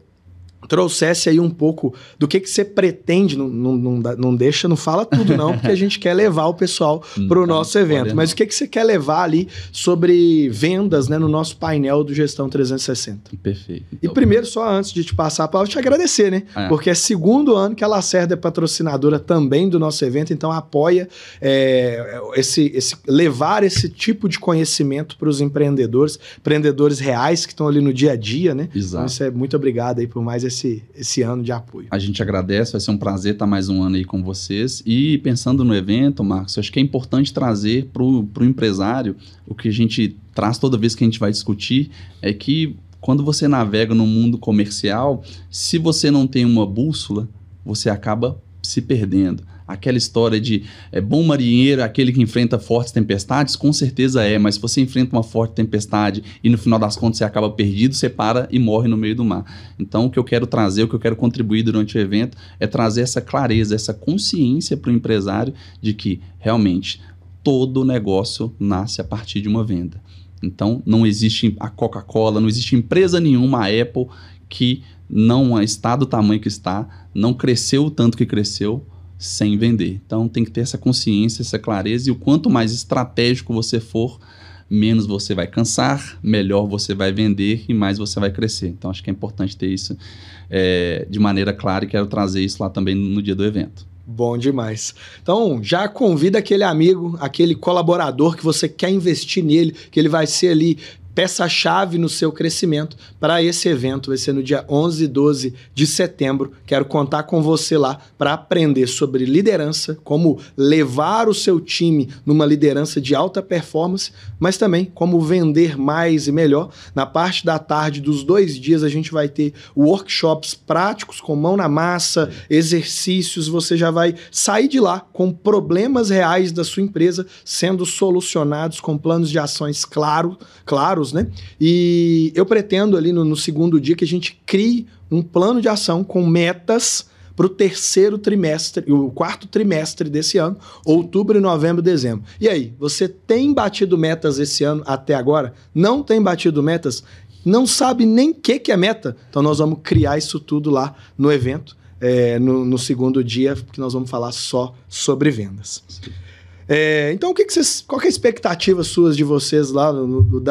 trouxesse aí um pouco do que você pretende, não deixa, não fala tudo não, porque a gente quer levar o pessoal para o nosso evento, mas o que você quer levar ali sobre vendas, né, no nosso painel do Gestão 360? Perfeito. E primeiro, só antes de te passar a palavra, te agradecer, né? Porque é segundo ano que a Lacerda é patrocinadora também do nosso evento, então apoia levar esse tipo de conhecimento para os empreendedores reais que estão ali no dia a dia, né? Exato. Então, isso é muito obrigado aí por mais esse ano de apoio. A gente agradece, vai ser um prazer estar mais um ano aí com vocês. E pensando no evento, Marcos, acho que é importante trazer para o empresário, o que a gente traz toda vez que a gente vai discutir, é que quando você navega no mundo comercial, se você não tem uma bússola, você acaba se perdendo. Aquela história de bom marinheiro, aquele que enfrenta fortes tempestades, com certeza mas se você enfrenta uma forte tempestade e no final das contas você acaba perdido, você para e morre no meio do mar. Então o que eu quero trazer, o que eu quero contribuir durante o evento é trazer essa clareza, essa consciência para o empresário de que realmente todo negócio nasce a partir de uma venda. Então não existe a Coca-Cola, não existe empresa nenhuma, a Apple, que não está do tamanho que está, não cresceu o tanto que cresceu, sem vender. Então tem que ter essa consciência, essa clareza, e o quanto mais estratégico você for, menos você vai cansar, melhor você vai vender e mais você vai crescer. Então acho que é importante ter isso de maneira clara e quero trazer isso lá também no dia do evento. Bom demais. Então, já convida aquele amigo, aquele colaborador que você quer investir nele, que ele vai ser ali peça-chave no seu crescimento para esse evento. Vai ser no dia 11 e 12 de setembro. Quero contar com você lá para aprender sobre liderança, como levar o seu time numa liderança de alta performance, mas também como vender mais e melhor. Na parte da tarde dos 2 dias a gente vai ter workshops práticos com mão na massa, exercícios. Você já vai sair de lá com problemas reais da sua empresa sendo solucionados com planos de ações claros, né? E eu pretendo ali no segundo dia que a gente crie um plano de ação com metas para o terceiro trimestre, o quarto trimestre desse ano, outubro, novembro, dezembro. E aí, você tem batido metas esse ano até agora? Não tem batido metas? Não sabe nem o que é meta? Então nós vamos criar isso tudo lá no evento, no segundo dia, que nós vamos falar só sobre vendas. Sim. Então, qual que é a expectativa suas de vocês lá,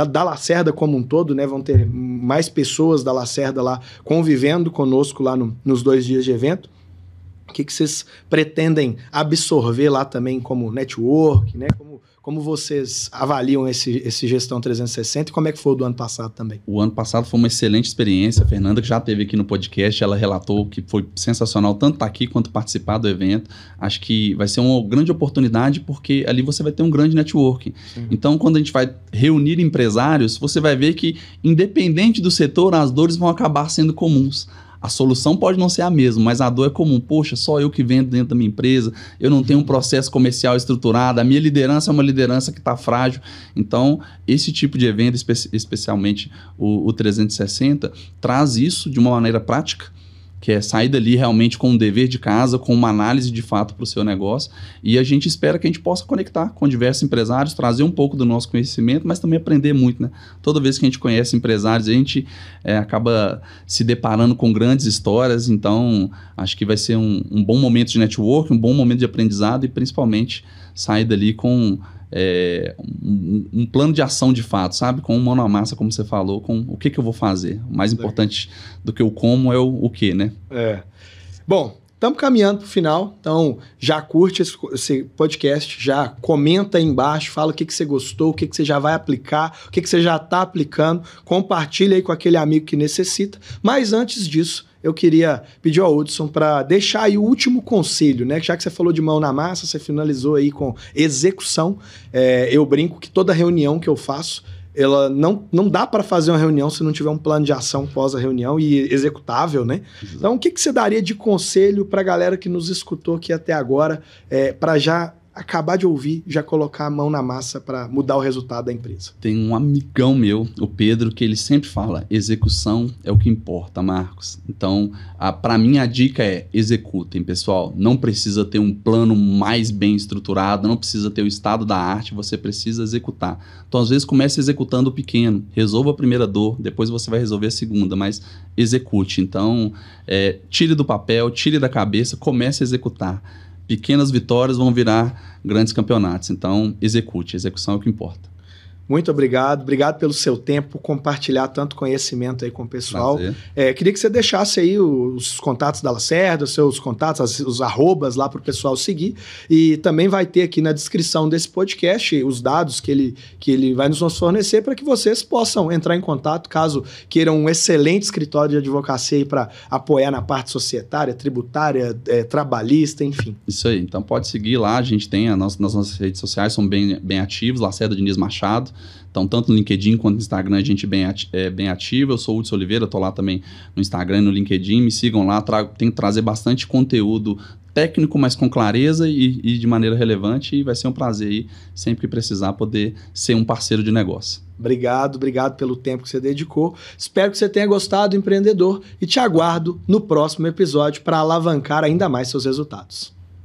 da Lacerda como um todo, né? Vão ter mais pessoas da Lacerda lá convivendo conosco lá nos 2 dias de evento. O que vocês pretendem absorver lá também como network, né? Como vocês avaliam esse Gestão 360 e como é que foi o do ano passado também? O ano passado foi uma excelente experiência. A Fernanda, que já esteve aqui no podcast, ela relatou que foi sensacional tanto estar aqui quanto participar do evento. Acho que vai ser uma grande oportunidade porque ali você vai ter um grande networking. Sim. Então, quando a gente vai reunir empresários, você vai ver que, independente do setor, as dores vão acabar sendo comuns. A solução pode não ser a mesma, mas a dor é comum. Poxa, só eu que vendo dentro da minha empresa, eu não tenho um processo comercial estruturado, a minha liderança é uma liderança que está frágil. Então, esse tipo de evento, especialmente o 360, traz isso de uma maneira prática, que é sair dali realmente com um dever de casa, com uma análise de fato para o seu negócio, e a gente espera que a gente possa conectar com diversos empresários, trazer um pouco do nosso conhecimento, mas também aprender muito, né? Toda vez que a gente conhece empresários, a gente acaba se deparando com grandes histórias, então acho que vai ser um bom momento de network, um bom momento de aprendizado e principalmente sair dali com um plano de ação de fato, sabe? Com mão na massa, como você falou, com o que eu vou fazer. O mais importante do que o como é o que, né? Bom, estamos caminhando para o final, então já curte esse podcast, já comenta aí embaixo, fala o que você gostou, o que você já vai aplicar, o que você já está aplicando, compartilha aí com aquele amigo que necessita, mas antes disso, eu queria pedir ao Hudson para deixar aí o último conselho, né? Já que você falou de mão na massa, você finalizou aí com execução. Eu brinco que toda reunião que eu faço, ela não dá para fazer uma reunião se não tiver um plano de ação pós a reunião e executável, né? Exato. Então, o que você daria de conselho para a galera que nos escutou aqui até agora, para já acabar de ouvir, já colocar a mão na massa para mudar o resultado da empresa? Tem um amigão meu, o Pedro, que ele sempre fala, execução é o que importa, Marcos. Então, para mim a dica é, executem, pessoal. Não precisa ter um plano mais bem estruturado, não precisa ter o estado da arte, você precisa executar. Então, às vezes, comece executando o pequeno, resolva a primeira dor, depois você vai resolver a segunda, mas execute. Então, tire do papel, tire da cabeça, comece a executar. Pequenas vitórias vão virar grandes campeonatos. Então, execute. Execução é o que importa. Muito obrigado. Obrigado pelo seu tempo, compartilhar tanto conhecimento aí com o pessoal. Queria que você deixasse aí os contatos da Lacerda, os seus contatos, os arrobas lá para o pessoal seguir. E também vai ter aqui na descrição desse podcast os dados que ele vai nos fornecer para que vocês possam entrar em contato caso queiram um excelente escritório de advocacia aí para apoiar na parte societária, tributária, trabalhista, enfim. Isso aí. Então pode seguir lá. A gente tem nas nossas redes sociais, são bem ativos. Lacerda Diniz Machado. Então, tanto no LinkedIn quanto no Instagram, a gente é bem ativo. Eu sou o Hudson Oliveira, estou lá também no Instagram e no LinkedIn. Me sigam lá, tento trazer bastante conteúdo técnico, mas com clareza e de maneira relevante. E vai ser um prazer aí, sempre que precisar, poder ser um parceiro de negócio. Obrigado pelo tempo que você dedicou. Espero que você tenha gostado, empreendedor, e te aguardo no próximo episódio para alavancar ainda mais seus resultados.